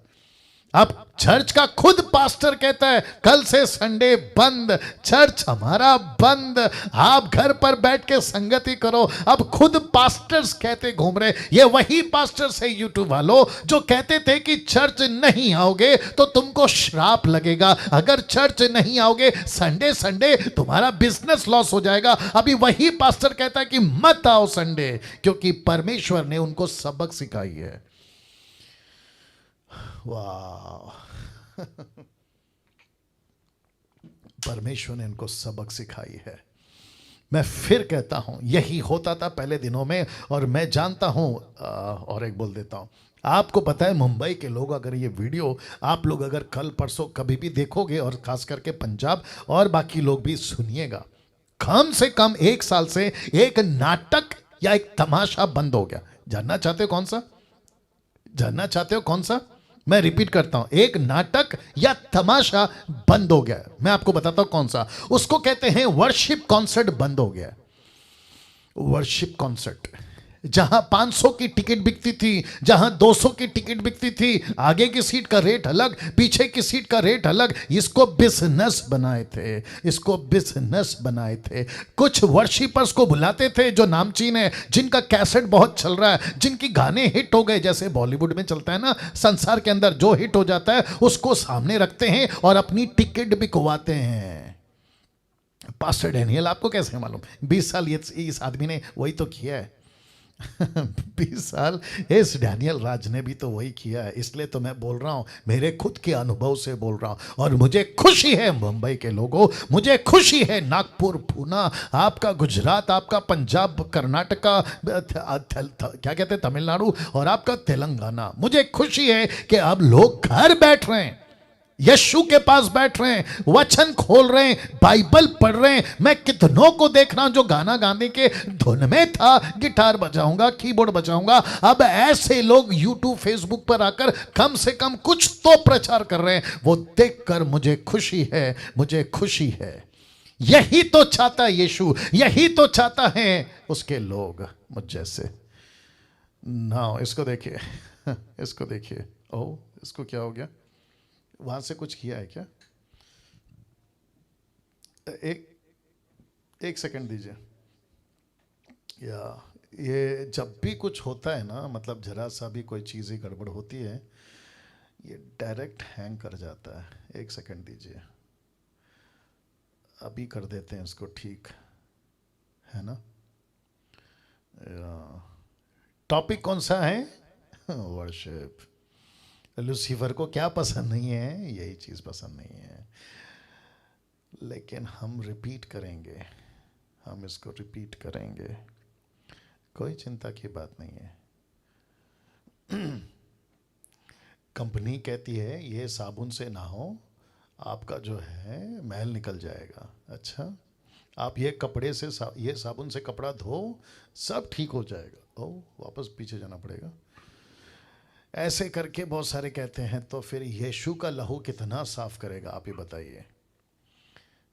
[SPEAKER 1] अब चर्च का खुद पास्टर कहता है कल से संडे बंद, चर्च हमारा बंद, आप घर पर बैठ के संगति करो। अब खुद पास्टर्स कहते घूम रहे। ये वही पास्टर्स है यूट्यूब वालों जो कहते थे कि चर्च नहीं आओगे तो तुमको श्राप लगेगा, अगर चर्च नहीं आओगे संडे संडे तुम्हारा बिजनेस लॉस हो जाएगा। अभी वही पास्टर कहता है कि मत आओ संडे, क्योंकि परमेश्वर ने उनको सबक सिखाई है। वाह परमेश्वर ने इनको सबक सिखाई है। मैं फिर कहता हूं यही होता था पहले दिनों में। और मैं जानता हूं और एक बोल देता हूं, आपको पता है मुंबई के लोग, अगर ये वीडियो आप लोग अगर कल परसों कभी भी देखोगे, और खास करके पंजाब और बाकी लोग भी सुनिएगा, कम से कम 1 साल से एक नाटक या एक तमाशा बंद हो गया। जानना चाहते हो कौन सा? जानना चाहते हो कौन सा? मैं रिपीट करता हूं, एक नाटक या तमाशा बंद हो गया। मैं आपको बताता हूं कौन सा। उसको कहते हैं वर्शिप कॉन्सर्ट बंद हो गया। वर्शिप कॉन्सर्ट, जहां 500 की टिकट बिकती थी, जहां 200 की टिकट बिकती थी, आगे की सीट का रेट अलग, पीछे की सीट का रेट अलग। इसको बिजनेस बनाए थे, इसको बिजनेस बनाए थे। कुछ वर्शिपर्स को बुलाते थे जो नामचीन है, जिनका कैसेट बहुत चल रहा है, जिनकी गाने हिट हो गए, जैसे बॉलीवुड में चलता है ना, संसार के अंदर जो हिट हो जाता है उसको सामने रखते हैं और अपनी टिकट बिकवाते हैं। पास्टर डैनियल आपको कैसे मालूम? 20 साल इस आदमी ने वही तो किया है। 20 साल इस डैनियल राज ने भी तो वही किया है। इसलिए तो मैं बोल रहा हूं, मेरे खुद के अनुभव से बोल रहा हूं। और मुझे खुशी है मुंबई के लोगों, मुझे खुशी है नागपुर, पूना, आपका गुजरात, आपका पंजाब, कर्नाटका, क्या कहते हैं तमिलनाडु, और आपका तेलंगाना। मुझे खुशी है कि अब लोग घर बैठ रहे हैं। यीशु के पास बैठ रहे हैं, वचन खोल रहे हैं, बाइबल पढ़ रहे हैं। मैं कितनों को देख रहा हूं जो गाना गाने के धुन में था, गिटार बजाऊंगा, कीबोर्ड बजाऊंगा। अब ऐसे लोग यूट्यूब फेसबुक पर आकर कम से कम कुछ तो प्रचार कर रहे हैं। वो देखकर मुझे खुशी है, मुझे खुशी है। यही तो चाहता है यीशु, यही तो चाहता है उसके लोग मुझ जैसे। ना इसको देखिए, इसको देखिए। ओह, इसको क्या हो गया? वहां से कुछ किया है क्या? एक सेकंड दीजिए। या ये जब भी कुछ होता है ना, मतलब जरा सा भी कोई चीज़ ही गड़बड़ होती है, ये डायरेक्ट हैंग कर जाता है। एक सेकंड दीजिए, अभी कर देते हैं इसको ठीक, है ना? टॉपिक कौन सा है? वर्शिप। लूसीफर को क्या पसंद नहीं है? यही चीज़ पसंद नहीं है। लेकिन हम रिपीट करेंगे, हम इसको रिपीट करेंगे, कोई चिंता की बात नहीं है। कंपनी कहती है ये साबुन से नहाओ, आपका जो है मैल निकल जाएगा। अच्छा, आप ये कपड़े से ये साबुन से कपड़ा धो, सब ठीक हो जाएगा। ओ, वापस पीछे जाना पड़ेगा। ऐसे करके बहुत सारे कहते हैं। तो फिर यीशु का लहू कितना साफ करेगा, आप ही बताइए।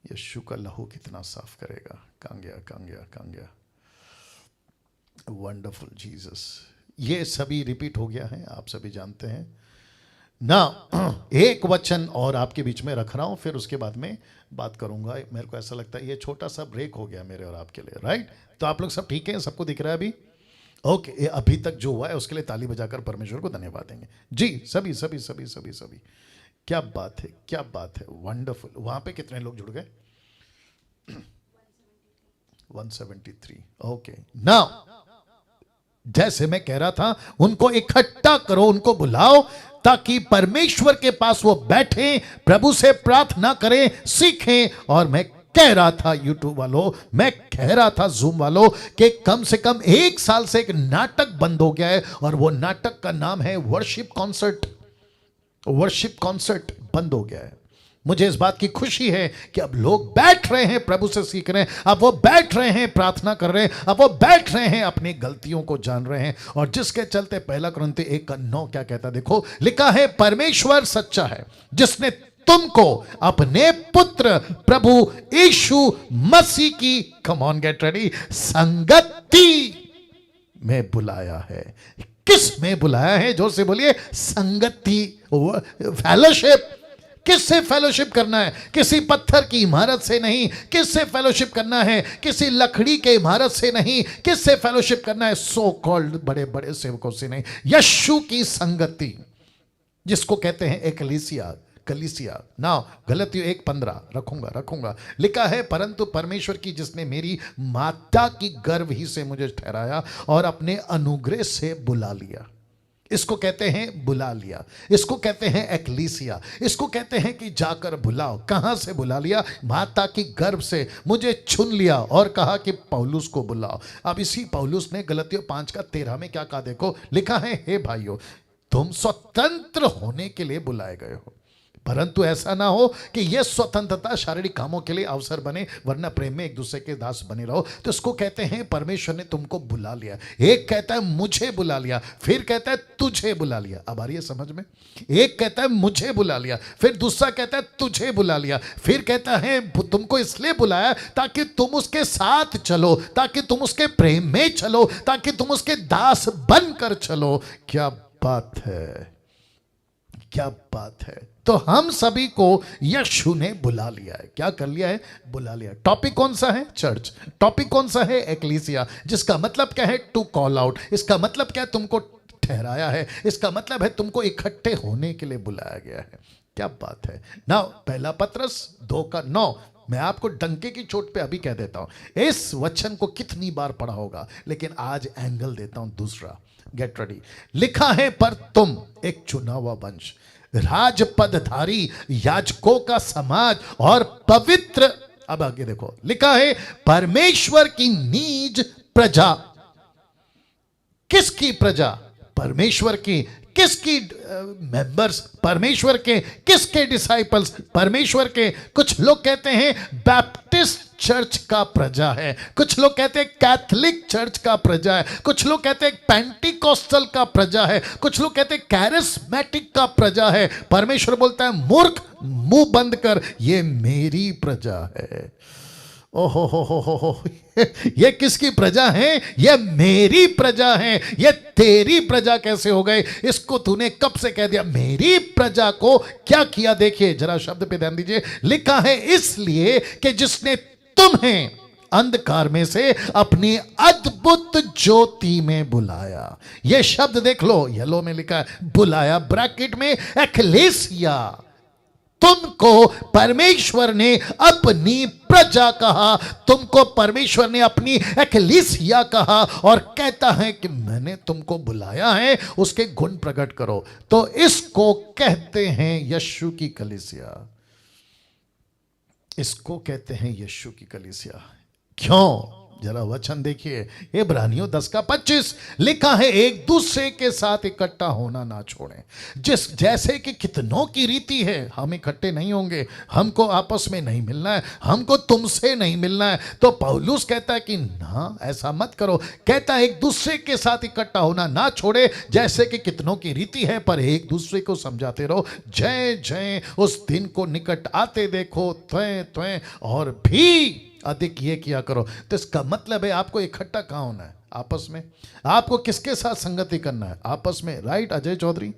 [SPEAKER 1] यीशु का लहू कितना साफ करेगा? कहाँ गया, कहाँ गया, कहाँ गया? Wonderful Jesus. ये सभी रिपीट हो गया है, आप सभी जानते हैं ना। एक वचन और आपके बीच में रख रहा हूं, फिर उसके बाद में बात करूंगा। मेरे को ऐसा लगता है ये छोटा सा ब्रेक हो गया मेरे और आपके लिए, राइट? तो आप लोग सब ठीक है, सबको दिख रहा है अभी? ओके, ये अभी तक जो हुआ है उसके लिए ताली बजाकर परमेश्वर को धन्यवाद देंगे जी। सभी सभी सभी सभी सभी, क्या बात है, क्या बात है, वंडरफुल। वहां पे कितने लोग जुड़ गए? 173। ओके, नाउ जैसे मैं कह रहा था, उनको इकट्ठा करो, उनको बुलाओ, ताकि परमेश्वर के पास वो बैठे, प्रभु से प्रार्थना करें, सीखें। और मैं कह रहा था यूट्यूब वालों, मैं कह रहा था जूम वालों, कि कम से कम 1 साल से एक नाटक बंद हो गया है, और वो नाटक का नाम है वर्शिप कॉन्सर्ट। वर्शिप कॉन्सर्ट बंद हो गया है। मुझे इस बात की खुशी है कि अब लोग बैठ रहे हैं, प्रभु से सीख रहे हैं, अब वो बैठ रहे हैं, प्रार्थना कर रहे हैं, अब वो बैठ रहे हैं, अपनी गलतियों को जान रहे हैं। और जिसके चलते 1 कुरिन्ती 1:9 क्या कहता, देखो लिखा है, परमेश्वर सच्चा है जिसने तुमको अपने पुत्र प्रभु यीशु मसीह की, कम ऑन गेट रेडी, संगति में बुलाया है। किस में बुलाया है? जोर से बोलिए, संगति, फेलोशिप। किससे फेलोशिप करना है? किसी पत्थर की इमारत से नहीं। किससे फेलोशिप करना है? किसी लकड़ी के इमारत से नहीं। किससे फेलोशिप करना है? सो कॉल्ड बड़े बड़े सेवकों से नहीं। यीशु की संगति, जिसको कहते हैं एकलीसिया, कलीसिया। ना गलतियों 1:15 रखूंगा। लिखा है, परंतु परमेश्वर की जिसने मेरी माता की गर्भ ही से मुझे ठहराया और अपने अनुग्रह से बुला लिया। इसको कहते हैं बुला लिया, इसको कहते हैं एकलीसिया, इसको कहते हैं कि जाकर बुलाओ। कहां से बुला लिया? माता की गर्भ से मुझे चुन लिया और कहा कि पौलुस को बुलाओ। अब इसी पौलुस ने गलतियों 5:13 में क्या कहा, देखो लिखा है, हे भाइयों, तुम स्वतंत्र होने के लिए बुलाए गए हो, परंतु ऐसा ना हो कि यह स्वतंत्रता शारीरिक कामों के लिए अवसर बने, वरना प्रेम में एक दूसरे के दास बने रहो। तो इसको कहते हैं परमेश्वर ने तुमको बुला लिया। एक कहता है मुझे बुला लिया, फिर कहता है तुझे बुला लिया। अब आ रही है समझ में? एक कहता है मुझे बुला लिया, फिर दूसरा कहता है तुझे बुला लिया, फिर कहता है तुमको इसलिए बुलाया ताकि तुम उसके साथ चलो, ताकि तुम उसके प्रेम में चलो, ताकि तुम उसके दास बनकर चलो। क्या बात है, क्या बात है। तो हम सभी को यीशु ने बुला लिया है। क्या कर लिया है? बुला लिया। टॉपिक कौन सा है? चर्च। टॉपिक कौन सा है? एकलीसिया, जिसका मतलब क्या है? To call out. इसका मतलब क्या है? तुमको ठहराया है। इसका मतलब है तुमको इकट्ठे होने के लिए बुलाया गया है। क्या बात है ना। 1 पत्रस 2:9, मैं आपको डंके की चोट पे अभी कह देता हूं, इस वचन को कितनी बार पढ़ा होगा, लेकिन आज एंगल देता हूं दूसरा। Get ready. लिखा है, पर तुम एक चुना हुआ वंश, राजपदधारी, याजकों का समाज और पवित्र। अब आगे देखो, लिखा है, परमेश्वर की नीज प्रजा। किसकी प्रजा? परमेश्वर की। किसकी मेंबर्स? परमेश्वर के। किसके डिसाइपल्स? परमेश्वर के। कुछ लोग कहते हैं बैप्टिस्ट चर्च का प्रजा है, कुछ लोग कहते हैं कैथोलिक चर्च का प्रजा है, कुछ लोग कहते हैं पेंटिकोस्टल का प्रजा है, कुछ लोग कहते हैं कैरिस्मेटिक का प्रजा है। परमेश्वर बोलता है मूर्ख, मुंह बंद कर, ये मेरी प्रजा है। ओहो हो, ये किसकी प्रजा है? ये मेरी प्रजा है। ये तेरी प्रजा कैसे हो गए? इसको तूने कब से कह दिया? मेरी प्रजा को क्या किया? देखिए जरा शब्द पे ध्यान दीजिए, लिखा है इसलिए कि जिसने तुम्हें अंधकार में से अपनी अद्भुत ज्योति में बुलाया। यह शब्द देख लो, येलो में लिखा है बुलाया, ब्रैकेट में एक्लेसिया। तुमको परमेश्वर ने अपनी प्रजा कहा, तुमको परमेश्वर ने अपनी एक्लेसिया कहा, और कहता है कि मैंने तुमको बुलाया है, उसके गुण प्रकट करो। तो इसको कहते हैं यीशु की कलीसिया। इसको कहते हैं यीशु की कलीसिया। क्यों? जरा वचन देखिए, इब्रानियों 10:25 लिखा है एक दूसरे के साथ इकट्ठा होना ना छोड़ें, जैसे कि कितनों की रीति है। हम इकट्ठे नहीं होंगे, हमको आपस में नहीं मिलना है, हमको तुमसे नहीं मिलना है। तो पौलुस कहता है कि ना, ऐसा मत करो। कहता है एक दूसरे के साथ इकट्ठा होना ना छोड़े, जैसे कि कितनों की रीति है, पर एक दूसरे को समझाते रहो। जय जय उस दिन को निकट आते देखो, त्वें त्वें और भी अधिक ये किया करो। तो इसका मतलब है आपको इकट्ठा कहां होना है? आपस में। आपको किसके साथ संगति करना है? आपस में। राइट अजय चौधरी?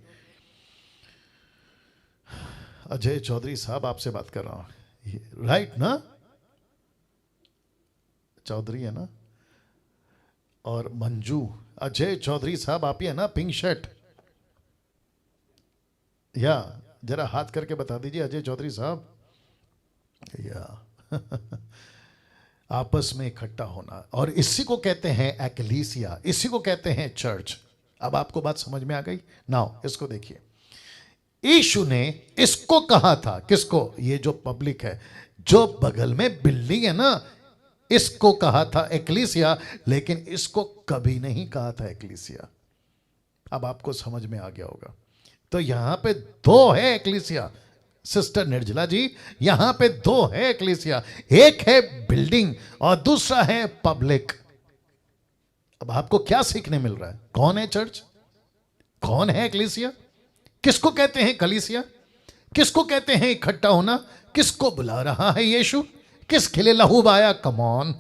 [SPEAKER 1] अजय चौधरी साहब आपसे बात कर रहा हूं, राइट ना? चौधरी है ना? और मंजू, अजय चौधरी साहब आप ही है ना? पिंक शर्ट, या जरा हाथ करके बता दीजिए अजय चौधरी साहब। या आपस में इकट्ठा होना, और इसी को कहते हैं एक्लेसिया, इसी को कहते हैं चर्च। अब आपको बात समझ में आ गई? नाउ इसको देखिए, यीशु ने इसको कहा था, किसको? ये जो पब्लिक है, जो बगल में बिल्डिंग है ना, इसको कहा था एक्लेसिया, लेकिन इसको कभी नहीं कहा था एक्लेसिया। अब आपको समझ में आ गया होगा। तो यहां पे दो है एक्लेसिया, सिस्टर निर्जला जी, यहां पे दो है एक्लेसिया, एक है बिल्डिंग और दूसरा है पब्लिक। अब आपको क्या सीखने मिल रहा है? कौन है चर्च? कौन है एक्लेसिया? किसको कहते हैं कलीसिया? किसको कहते हैं इकट्ठा होना? किसको बुला रहा है यीशु? किसके लिए लहू बहाया? Come on.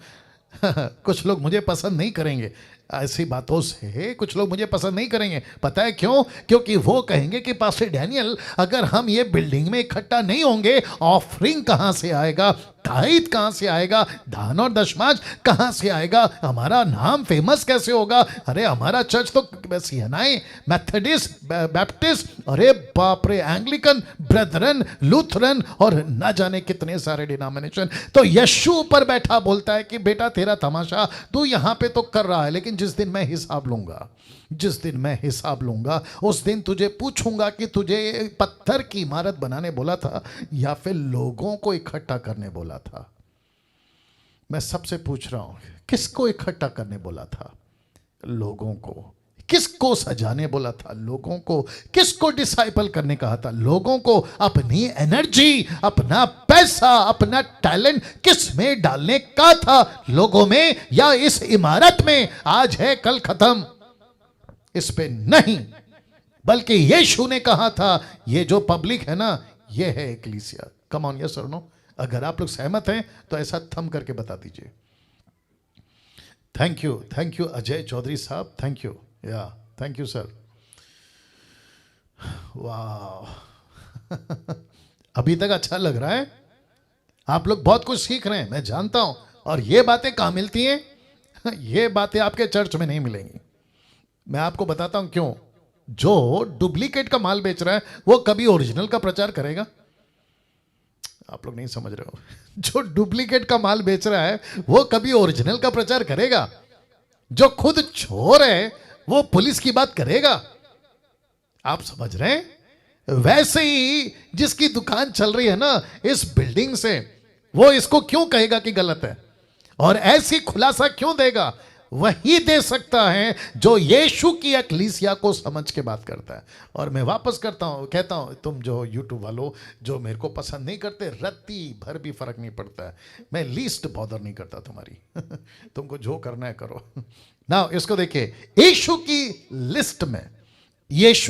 [SPEAKER 1] कुछ लोग मुझे पसंद नहीं करेंगे ऐसी बातों से, कुछ लोग मुझे पसंद नहीं करेंगे। पता है क्यों? क्योंकि वो कहेंगे कि पास्टर डैनियल, अगर हम ये बिल्डिंग में इकट्ठा नहीं होंगे, ऑफरिंग कहां से आएगा? ताईत कहां से आएगा? दान और दशमांश कहां से आएगा? हमारा नाम फेमस कैसे होगा? अरे हमारा चर्च तो सियनाई, मेथोडिस्ट, बैप्टिस्ट, अरे बाप रे, एंग्लिकन, ब्रदरन, लूथरन और ना जाने कितने सारे डिनोमिनेशन। तो यीशु ऊपर बैठा बोलता है कि बेटा तेरा तमाशा तू यहां पे तो कर रहा है, लेकिन जिस दिन मैं हिसाब लूंगा, जिस दिन मैं हिसाब लूंगा, उस दिन तुझे पूछूंगा कि तुझे पत्थर की इमारत बनाने बोला था या फिर लोगों को इकट्ठा करने बोला था। मैं सबसे पूछ रहा हूं, किसको इकट्ठा करने बोला था? लोगों को। किसको सजाने बोला था? लोगों को। किसको डिसाइपल करने कहा था? लोगों को। अपनी एनर्जी, अपना पैसा, अपना टैलेंट किस में डालने का था? लोगों में या इस इमारत में? आज है कल खत्म, इस पे नहीं। बल्कि यीशु ने कहा था ये जो पब्लिक है ना, ये है एक्लीसिया। कम ऑन, यस और नो? अगर आप लोग सहमत हैं तो ऐसा थम करके बता दीजिए। थैंक यू अजय चौधरी साहब, थैंक यू, या थैंक यू सर। वाह अभी तक अच्छा लग रहा है, आप लोग बहुत कुछ सीख रहे हैं, मैं जानता हूं। और ये बातें कहां मिलती हैं? ये बातें आपके चर्च में नहीं मिलेंगी। मैं आपको बताता हूं क्यों। जो डुप्लीकेट का माल बेच रहा है वो कभी ओरिजिनल का प्रचार करेगा? आप लोग नहीं समझ रहे हो। जो डुप्लीकेट का माल बेच रहा है वो कभी ओरिजिनल का प्रचार करेगा? जो खुद चोर है वो पुलिस की बात करेगा? आप समझ रहे हैं? वैसे ही जिसकी दुकान चल रही है ना इस बिल्डिंग से, वो इसको क्यों कहेगा कि गलत है? और ऐसी खुलासा क्यों देगा? वही दे सकता है जो यीशु की एकलीसिया को समझ के बात करता है। और मैं वापस कहता हूँ, तुम जो यूट्यूब वालों जो मेरे को पसंद नहीं करते, रत्ती भर भी फर्क नहीं पड़ता है, मैं लीस्ट बॉदर नहीं करता तुम्हारी तुमको जो करना है करो ना। इसको देखिए, यीशु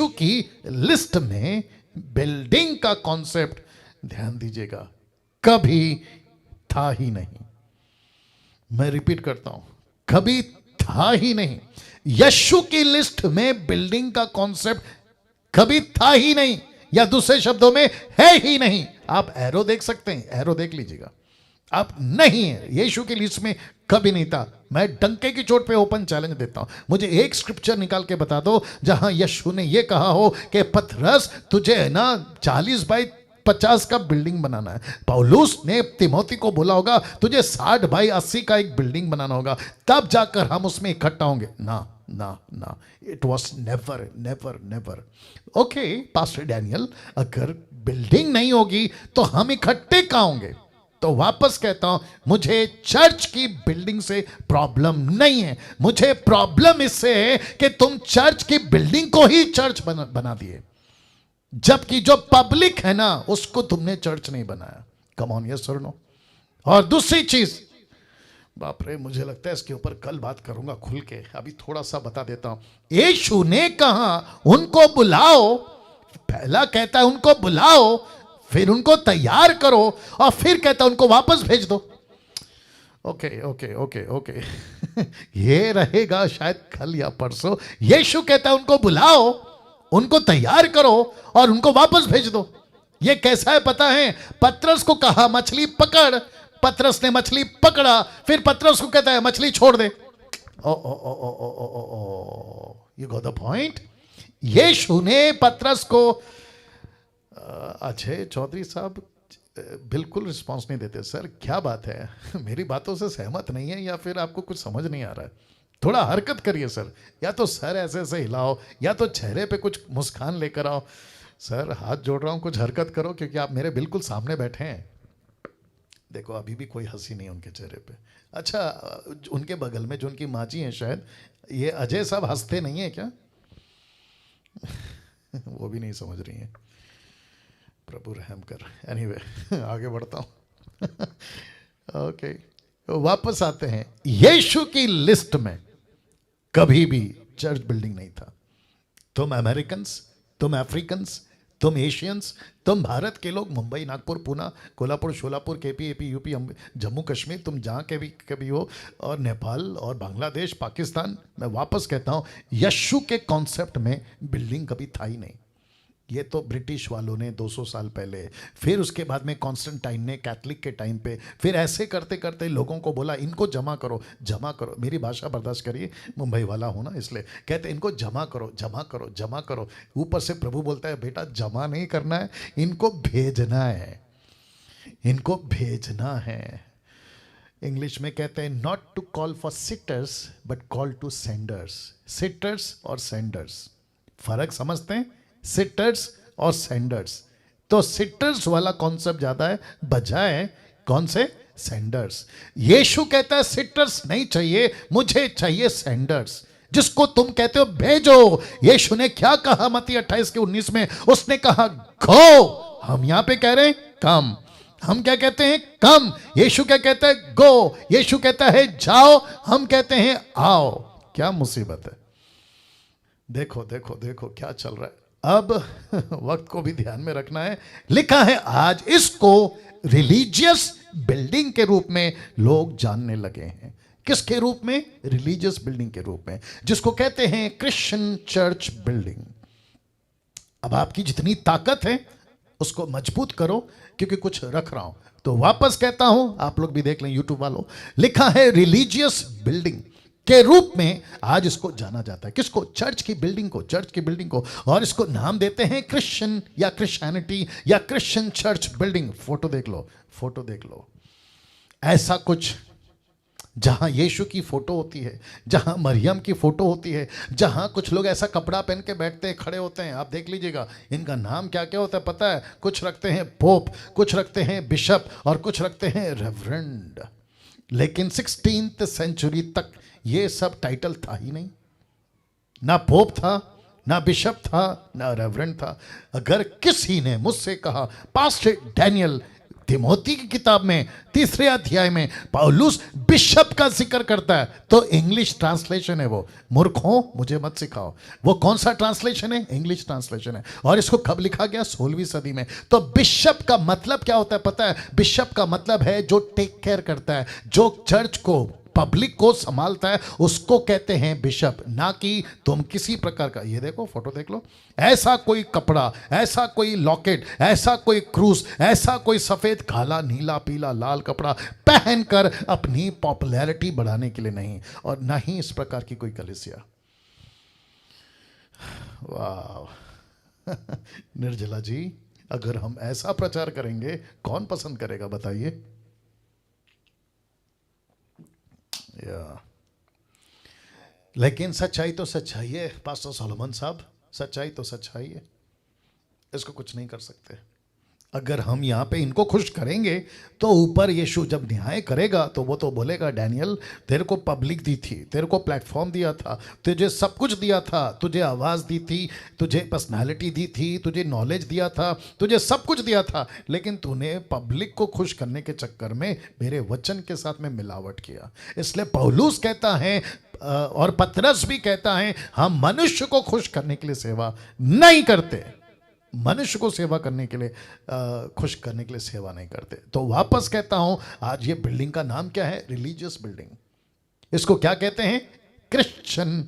[SPEAKER 1] की लिस्ट में बिल्डिंग का कॉन्सेप्ट, ध्यान दीजिएगा, कभी था ही नहीं। मैं रिपीट करता हूं, कभी था ही नहीं। यीशु की लिस्ट में बिल्डिंग का कॉन्सेप्ट कभी था ही नहीं, या दूसरे शब्दों में है ही नहीं। आप एरो देख सकते हैं, एरो देख लीजिएगा, आप नहीं है, यीशु की लिस्ट में कभी नहीं था। मैं डंके की चोट पे ओपन चैलेंज देता हूं, मुझे एक स्क्रिप्चर निकाल के बता दो जहां यीशु ने यह कहा हो कि पतरस तुझे है ना 40 बाई 50 का बिल्डिंग बनाना है। पौलुस ने तिमोथी को बोला होगा तुझे 60 बाई 80 का एक बिल्डिंग बनाना होगा, तब जाकर हम उसमें इकट्ठा होंगे। ना ना ना, it was never never never. Okay pastor Daniel, अगर बिल्डिंग नहीं होगी तो हम इकट्ठे कहां होंगे? तो वापस कहता हूं, मुझे चर्च की बिल्डिंग से प्रॉब्लम नहीं है, मुझे प्रॉब्लम इससे है कि तुम चर्च की बिल्डिंग को ही चर्च बना दिए, जबकि जो पब्लिक है ना उसको तुमने चर्च नहीं बनाया। कम ऑन, यस और नो। और दूसरी चीज, बाप रे, मुझे लगता है इसके ऊपर कल बात करूंगा खुल के, अभी थोड़ा सा बता देता हूं। यीशु ने कहा उनको बुलाओ, पहला कहता है उनको बुलाओ, फिर उनको तैयार करो, और फिर कहता है उनको वापस भेज दो। ओके ओके ओके ओके ये रहेगा शायद कल या परसों। यीशु कहता है उनको बुलाओ, उनको तैयार करो और उनको वापस भेज दो। ये कैसा है पता है? पतरस को कहा मछली पकड़, पतरस ने मछली पकड़ा, फिर पतरस को कहता है मछली छोड़ दे। ओ ओ ओ ओ ओ ओ ओ ओ, यू गॉट द पॉइंट। यीशु ने पतरस को, अजय चौधरी साहब बिल्कुल रिस्पांस नहीं देते। सर क्या बात है, मेरी बातों से सहमत नहीं है या फिर आपको कुछ समझ नहीं आ रहा है? थोड़ा हरकत करिए सर, या तो सर ऐसे ऐसे हिलाओ, या तो चेहरे पे कुछ मुस्कान लेकर आओ। सर हाथ जोड़ रहा हूँ, कुछ हरकत करो, क्योंकि आप मेरे बिल्कुल सामने बैठे हैं। देखो अभी भी कोई हंसी नहीं है उनके चेहरे पे। अच्छा, उनके बगल में जो उनकी माँ जी हैं शायद, ये अजय साहब हंसते नहीं है क्या? वो भी नहीं समझ रही हैं, प्रभु रहम कर। एनीवे आगे बढ़ता हूँ। ओके, वापस आते हैं। यीशु की लिस्ट में कभी भी चर्च बिल्डिंग नहीं था। तुम अमेरिकन्स, तुम अफ्रीकन्स, तुम एशियंस, तुम भारत के लोग, Mumbai, Nagpur, Pune, Kolhapur, Sholapur, KP, AP, UP, Jammu Kashmir, तुम जहाँ के भी कभी हो, और नेपाल और बांग्लादेश, पाकिस्तान, मैं वापस कहता हूँ यीशु के कॉन्सेप्ट में बिल्डिंग कभी था ही नहीं। ये तो ब्रिटिश वालों ने 200 साल पहले, फिर उसके बाद में कॉन्स्टेंटाइन ने कैथलिक के टाइम पे, फिर ऐसे करते करते लोगों को बोला इनको जमा करो, जमा करो। मेरी भाषा बर्दाश्त करिए, मुंबई वाला हूँ ना, इसलिए कहते इनको जमा करो, जमा करो, जमा करो। ऊपर से प्रभु बोलता है बेटा जमा नहीं करना है, इनको भेजना है, इनको भेजना है। इंग्लिश में कहते हैं not to call for sitters but call to senders. Sitters और सेंडर्स फर्क समझते हैं? सिटर्स और सेंडर्स। तो सिटर्स वाला कॉन्सेप्ट ज्यादा है बजाय कौन से? सेंडर्स। यीशु कहता है सिटर्स नहीं चाहिए, मुझे चाहिए सेंडर्स, जिसको तुम कहते हो भेजो। यीशु ने क्या कहा मत्ती 28:19 में? उसने कहा गो। हम यहां पे कह रहे हैं कम। हम क्या कहते हैं? कम। यीशु क्या कहता है? गो। यीशु कहता है जाओ, हम कहते हैं आओ। क्या मुसीबत है? देखो देखो देखो क्या चल रहा है। अब वक्त को भी ध्यान में रखना है। लिखा है आज इसको रिलीजियस बिल्डिंग के रूप में लोग जानने लगे हैं। किसके रूप में? रिलीजियस बिल्डिंग के रूप में, जिसको कहते हैं क्रिश्चियन चर्च बिल्डिंग। अब आपकी जितनी ताकत है उसको मजबूत करो, क्योंकि कुछ रख रहा हूं। तो वापस कहता हूं, आप लोग भी देख लें यूट्यूब वालों, लिखा है रिलीजियस बिल्डिंग के रूप में आज इसको जाना जाता है। किसको? चर्च की बिल्डिंग को, चर्च की बिल्डिंग को। और इसको नाम देते हैं क्रिश्चियन या क्रिश्चियनिटी या क्रिश्चियन चर्च बिल्डिंग। फोटो देख लो, फोटो देख लो, ऐसा कुछ जहां यीशु की फोटो होती है, जहां मरियम की फोटो होती है, जहां कुछ लोग ऐसा कपड़ा पहन के बैठते हैं, खड़े होते हैं। आप देख लीजिएगा इनका नाम क्या क्या होता है पता है? कुछ रखते हैं पोप, कुछ रखते हैं बिशप, और कुछ रखते हैं रेवरेंड। लेकिन 16th सेंचुरी तक ये सब टाइटल था ही नहीं। ना पोप था, ना बिशप था, ना रेवरेंड था। अगर किसी ने मुझसे कहा पास्टर डैनियल, तिमोथी की किताब में 3 अध्याय में पौलुस बिशप का जिक्र करता है, तो इंग्लिश ट्रांसलेशन है वो। मूर्खों, मुझे मत सिखाओ। वो कौन सा ट्रांसलेशन है? इंग्लिश ट्रांसलेशन है। और इसको कब लिखा गया? 16वीं सदी में। तो बिशप का मतलब क्या होता है पता है? बिशप का मतलब है जो टेक केयर करता है, जो चर्च को, पब्लिक को संभालता है, उसको कहते हैं बिशप। ना कि तुम किसी प्रकार का, ये देखो फोटो देख लो, ऐसा कोई कपड़ा, ऐसा कोई लॉकेट, ऐसा कोई क्रूस, ऐसा कोई सफेद, काला, नीला, पीला, लाल कपड़ा पहनकर अपनी पॉपुलैरिटी बढ़ाने के लिए नहीं, और ना ही इस प्रकार की कोई कलीसिया। वाह निर्जला जी, अगर हम ऐसा प्रचार करेंगे कौन पसंद करेगा बताइए? लेकिन सच्चाई तो सच्चाई है पास्टर सोलोमन साहब, सच्चाई तो सच्चाई है, इसको कुछ नहीं कर सकते। अगर हम यहाँ पे इनको खुश करेंगे तो ऊपर यीशु जब न्याय करेगा तो वो तो बोलेगा डैनियल, तेरे को पब्लिक दी थी, तेरे को प्लेटफॉर्म दिया था, तुझे सब कुछ दिया था, तुझे आवाज़ दी थी, तुझे पर्सनालिटी दी थी, तुझे नॉलेज दिया था, तुझे सब कुछ दिया था, लेकिन तूने पब्लिक को खुश करने के चक्कर में मेरे वचन के साथ में मिलावट किया। इसलिए पौलुस कहता है और पतरस भी कहता है, हम मनुष्य को खुश करने के लिए सेवा नहीं करते, मनुष्य को सेवा करने के लिए, खुश करने के लिए सेवा नहीं करते। तो वापस कहता हूं, आज ये बिल्डिंग का नाम क्या है? Religious building. इसको क्या कहते हैं? क्रिश्चियन।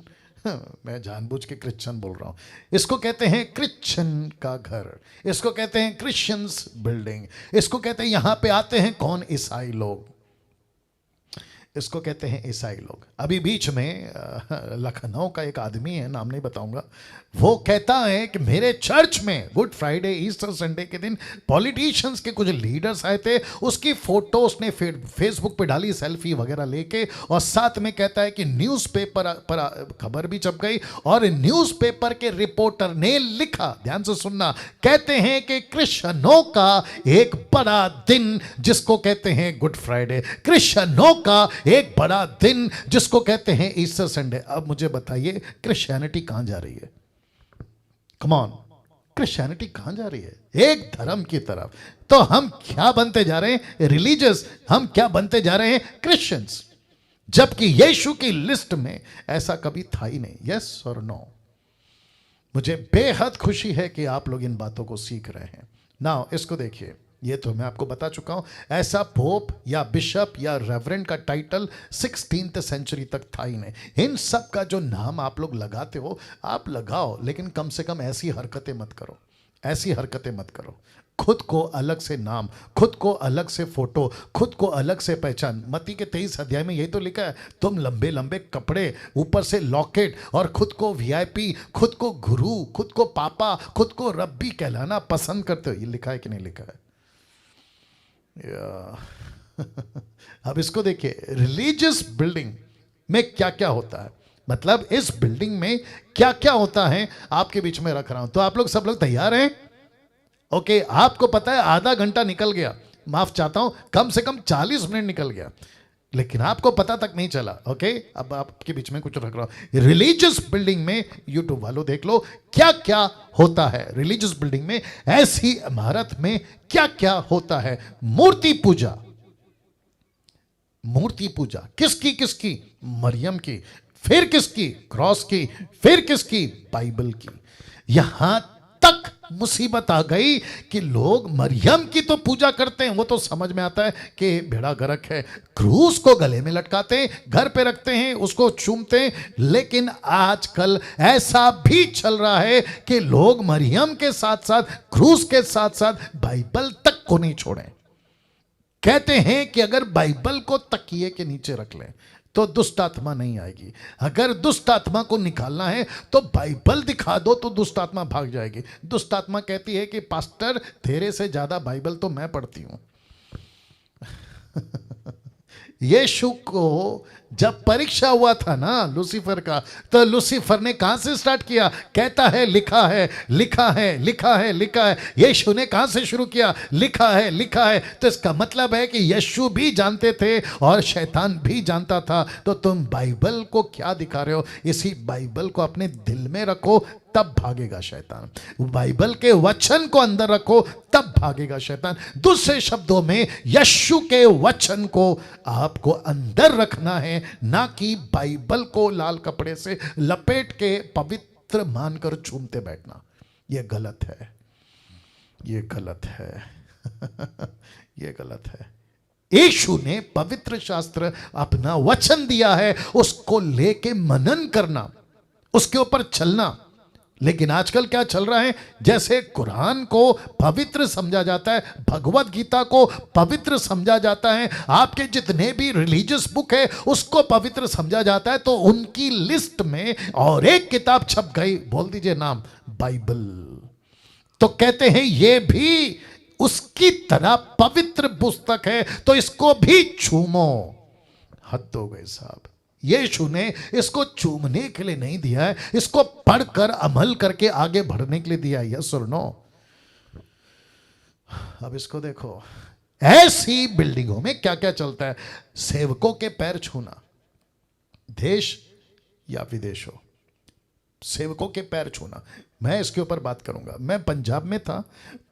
[SPEAKER 1] मैं जानबूझ के क्रिश्चियन बोल रहा हूं। इसको कहते हैं क्रिश्चियन का घर, इसको कहते हैं क्रिश्चियंस बिल्डिंग, इसको कहते हैं, यहां पे आते हैं कौन? ईसाई लोग, इसको कहते हैं ईसाई लोग। अभी बीच में लखनऊ का एक आदमी है, नाम नहीं बताऊंगा, वो कहता है कि मेरे चर्च में गुड फ्राइडे, ईस्टर संडे के दिन पॉलिटिशियंस के कुछ लीडर्स आए थे, उसकी फोटो उसने फेसबुक पे डाली, सेल्फी वगैरह लेके, और साथ में कहता है कि न्यूज़पेपर पर खबर भी छप गई, और न्यूज़पेपर के रिपोर्टर ने लिखा, ध्यान से सुनना, कहते हैं कि क्रिश्चियनों का एक बड़ा दिन जिसको कहते हैं गुड फ्राइडे, क्रिश्चियनों का एक बड़ा दिन जिसको कहते हैं ईस्टर संडे। अब मुझे बताइए क्रिश्चियनिटी कहां जा रही है? कम ऑन, क्रिश्चियनिटी कहां जा रही है? एक धर्म की तरफ। तो हम क्या बनते जा रहे हैं? रिलीजियस। हम क्या बनते जा रहे हैं? क्रिश्चियंस। जबकि यीशु की लिस्ट में ऐसा कभी था ही नहीं। यस और नो? मुझे बेहद खुशी है कि आप लोग इन बातों को सीख रहे हैं। नाउ इसको देखिए, ये तो मैं आपको बता चुका हूं, ऐसा पोप या बिशप या रेवरेंड का टाइटल 16th सेंचुरी तक था ही नहीं। इन सब का जो नाम आप लोग लगाते हो, आप लगाओ, लेकिन कम से कम ऐसी हरकतें मत करो, ऐसी हरकतें मत करो। खुद को अलग से नाम, खुद को अलग से फोटो, खुद को अलग से पहचान। मत्ती के 23 अध्याय में यही तो लिखा है, तुम लंबे लंबे कपड़े, ऊपर से लॉकेट, और खुद को वीआईपी, खुद को गुरु, खुद को पापा, खुद को रब्बी कहलाना पसंद करते हो। ये लिखा है कि नहीं लिखा है? अब इसको देखिए, रिलीजियस बिल्डिंग में क्या क्या होता है, मतलब इस बिल्डिंग में क्या क्या होता है, आपके बीच में रख रहा हूं। तो आप लोग, सब लोग तैयार हैं? ओके, आपको पता है आधा घंटा निकल गया, माफ चाहता हूं, कम से कम 40 मिनट निकल गया, लेकिन आपको पता तक नहीं चला। ओके, अब आपके बीच में कुछ रख रहा हूं। रिलीजियस बिल्डिंग में, यूट्यूब वालों देख लो क्या क्या होता है रिलीजियस बिल्डिंग में। ऐसी इमारत में क्या क्या होता है? मूर्ति पूजा, मूर्ति पूजा किसकी किसकी? मरियम की, फिर किसकी? क्रॉस की, फिर किसकी? बाइबल की। यहां तक मुसीबत आ गई कि लोग मरियम की तो पूजा करते हैं, वो तो समझ में आता है कि बेड़ा गर्क है, क्रूस को गले में लटकाते हैं, घर पे रखते हैं, उसको चूमते हैं। लेकिन आजकल ऐसा भी चल रहा है कि लोग मरियम के साथ साथ, क्रूस के साथ साथ बाइबल तक को नहीं छोड़ें। कहते हैं कि अगर बाइबल को तकिए के नीचे रख लें तो दुष्ट आत्मा नहीं आएगी। अगर दुष्ट आत्मा को निकालना है तो बाइबल दिखा दो तो दुष्ट आत्मा भाग जाएगी। दुष्ट आत्मा कहती है कि पास्टर, तेरे से ज्यादा बाइबल तो मैं पढ़ती हूं। यीशु को जब परीक्षा हुआ था ना लूसीफर का, तो लूसीफर ने कहां से स्टार्ट किया? कहता है लिखा है, लिखा है, लिखा है, लिखा है। यीशु ने कहां से शुरू किया? लिखा है, लिखा है। तो इसका मतलब है कि यीशु भी जानते थे और शैतान भी जानता था। तो तुम बाइबल को क्या दिखा रहे हो? इसी बाइबल को अपने दिल में रखो, तब भागेगा शैतान। बाइबल के वचन को अंदर रखो, तब भागेगा शैतान। दूसरे शब्दों में यीशु के वचन को आपको अंदर रखना है, ना कि बाइबल को लाल कपड़े से लपेट के पवित्र मानकर चूमते बैठना। यह गलत है, यह गलत है। यह गलत है। यीशु ने पवित्र शास्त्र अपना वचन दिया है, उसको लेके मनन करना, उसके ऊपर चलना। लेकिन आजकल क्या चल रहा है? जैसे कुरान को पवित्र समझा जाता है, भगवत गीता को पवित्र समझा जाता है, आपके जितने भी रिलीजियस बुक है उसको पवित्र समझा जाता है, तो उनकी लिस्ट में और एक किताब छप गई, बोल दीजिए नाम, बाइबल। तो कहते हैं ये भी उसकी तरह पवित्र पुस्तक है, तो इसको भी चूमो। हद हो गई साहब। यीशु ने इसको चूमने के लिए नहीं दिया है, इसको पढ़कर अमल करके आगे बढ़ने के लिए दिया है। यस और नो? अब इसको देखो, ऐसी बिल्डिंगों में क्या क्या चलता है? सेवकों के पैर छूना, देश या विदेश हो, सेवकों के पैर छूना। मैं इसके ऊपर बात करूंगा। मैं पंजाब में था,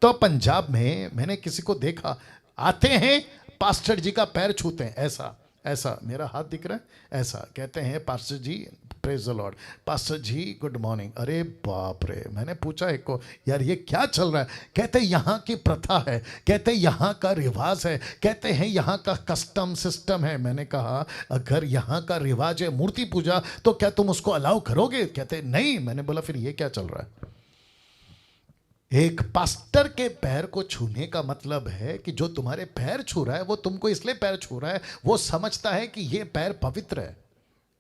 [SPEAKER 1] तो पंजाब में मैंने किसी को देखा, आते हैं पास्टर जी का पैर छूते हैं, ऐसा ऐसा, मेरा हाथ दिख रहा है, ऐसा कहते हैं pastor ji praise the lord, pastor ji good morning. अरे बाप रे! मैंने पूछा एक को, यार ये क्या चल रहा है? कहते यहाँ की प्रथा है, कहते यहाँ का रिवाज है, कहते हैं यहाँ का कस्टम सिस्टम है। मैंने कहा अगर यहाँ का रिवाज है मूर्ति पूजा, तो क्या तुम उसको अलाउ करोगे? कहते नहीं। मैंने बोला फिर ये क्या चल रहा है? एक पास्टर के पैर को छूने का मतलब है कि जो तुम्हारे पैर छू रहा है वो तुमको इसलिए पैर छू रहा है, वो समझता है कि ये पैर पवित्र है,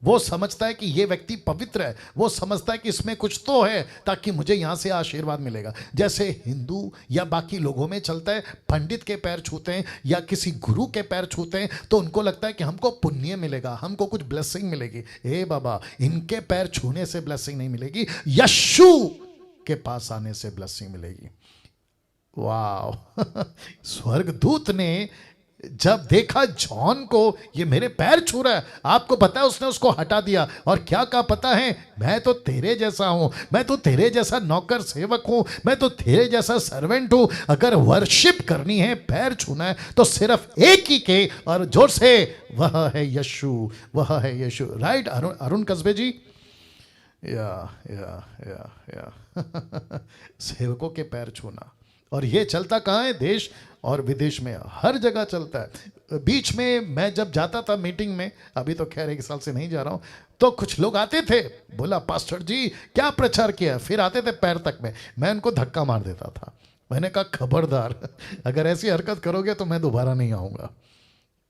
[SPEAKER 1] वो समझता है कि ये व्यक्ति पवित्र है, वो समझता है कि इसमें कुछ तो है ताकि मुझे यहां से आशीर्वाद मिलेगा। जैसे हिंदू या बाकी लोगों में चलता है, पंडित के पैर छूते हैं या किसी गुरु के पैर छूते हैं तो उनको लगता है कि हमको पुण्य मिलेगा, हमको कुछ ब्लेसिंग मिलेगी। ए बाबा, इनके पैर छूने से ब्लेसिंग नहीं मिलेगी, यीशु के पास आने से ब्लेसिंग मिलेगी। वाह! स्वर्गदूत ने जब देखा जॉन को, ये मेरे पैर छू रहा है, आपको पता है उसने उसको हटा दिया और क्या कहा पता है? मैं तो तेरे जैसा हूं, मैं तो तेरे जैसा नौकर सेवक हूं, मैं तो तेरे जैसा सर्वेंट हूं। अगर वर्शिप करनी है, पैर छूना है, तो सिर्फ एक ही के, और जोर से, वह है यीशु, वह है यीशु। राइट अरुण कस्बे जी? या सेवकों के पैर छूना। और ये चलता कहाँ है? देश और विदेश में, हर जगह चलता है। बीच में मैं जब जाता था मीटिंग में, अभी तो खैर 1 साल से नहीं जा रहा हूँ, तो कुछ लोग आते थे, बोला पास्टर जी क्या प्रचार किया, फिर आते थे पैर तक में, मैं उनको धक्का मार देता था। मैंने कहा खबरदार, अगर ऐसी हरकत करोगे तो मैं दोबारा नहीं आऊँगा।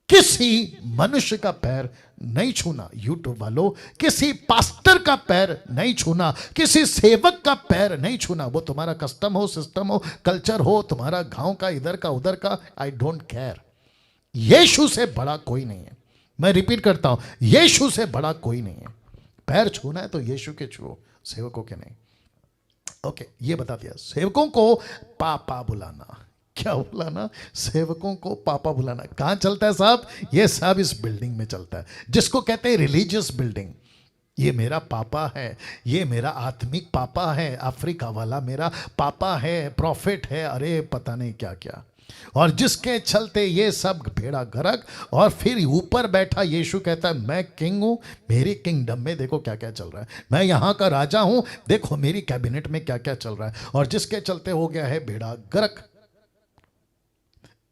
[SPEAKER 1] किसी मनुष्य का पैर नहीं छूना, यूट्यूब वालों, किसी पास्टर का पैर नहीं छूना, किसी सेवक का पैर नहीं छूना। वो तुम्हारा कस्टम हो, सिस्टम हो, कल्चर हो, तुम्हारा गांव का, इधर का, उधर का, आई डोंट केयर। यीशु से बड़ा कोई नहीं है। मैं रिपीट करता हूं, यीशु से बड़ा कोई नहीं है। पैर छूना है तो यीशु के छुओ, सेवकों के नहीं। ओके, ये बता दिया। सेवकों को पापा बुलाना, क्या बुलाना? सेवकों को पापा बुलाना। कहां चलता है साहब? ये सब इस बिल्डिंग में चलता है, जिसको कहते हैं रिलीजियस बिल्डिंग। ये मेरा पापा है, ये मेरा आत्मिक पापा है, अफ्रीका वाला मेरा पापा है, प्रॉफिट है, अरे पता नहीं क्या क्या। और जिसके चलते ये सब भेड़ा गरक, और फिर ऊपर बैठा यीशु कहता है मैं किंग हूं, मेरी किंगडम में देखो क्या क्या चल रहा है, मैं यहां का राजा हूं, देखो मेरी कैबिनेट में क्या क्या चल रहा है। और जिसके चलते हो गया है भेड़ा गरक।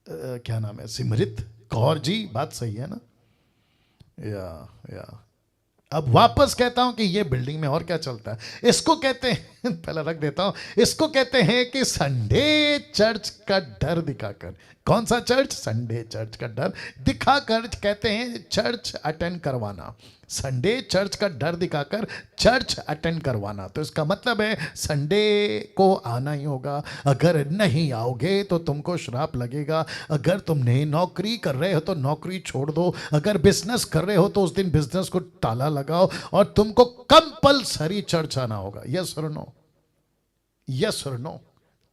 [SPEAKER 1] क्या नाम है? सिमरित कौर जी, बात सही है ना? या अब वापस कहता हूं कि ये बिल्डिंग में और क्या चलता है। इसको कहते हैं पहले रख देता हूं, इसको कहते हैं कि संडे चर्च का डर दिखाकर। कौन सा चर्च? संडे चर्च का डर दिखाकर कहते हैं चर्च अटेंड करवाना। संडे चर्च का डर दिखाकर चर्च अटेंड करवाना। तो इसका मतलब है संडे को आना ही होगा। अगर नहीं आओगे तो तुमको श्राप लगेगा। अगर तुमने नौकरी कर रहे हो तो नौकरी छोड़ दो। अगर बिजनेस कर रहे हो तो उस दिन बिजनेस को ताला लगाओ और तुमको कंपलसरी चर्च आना होगा। यस और नो? यस और नो?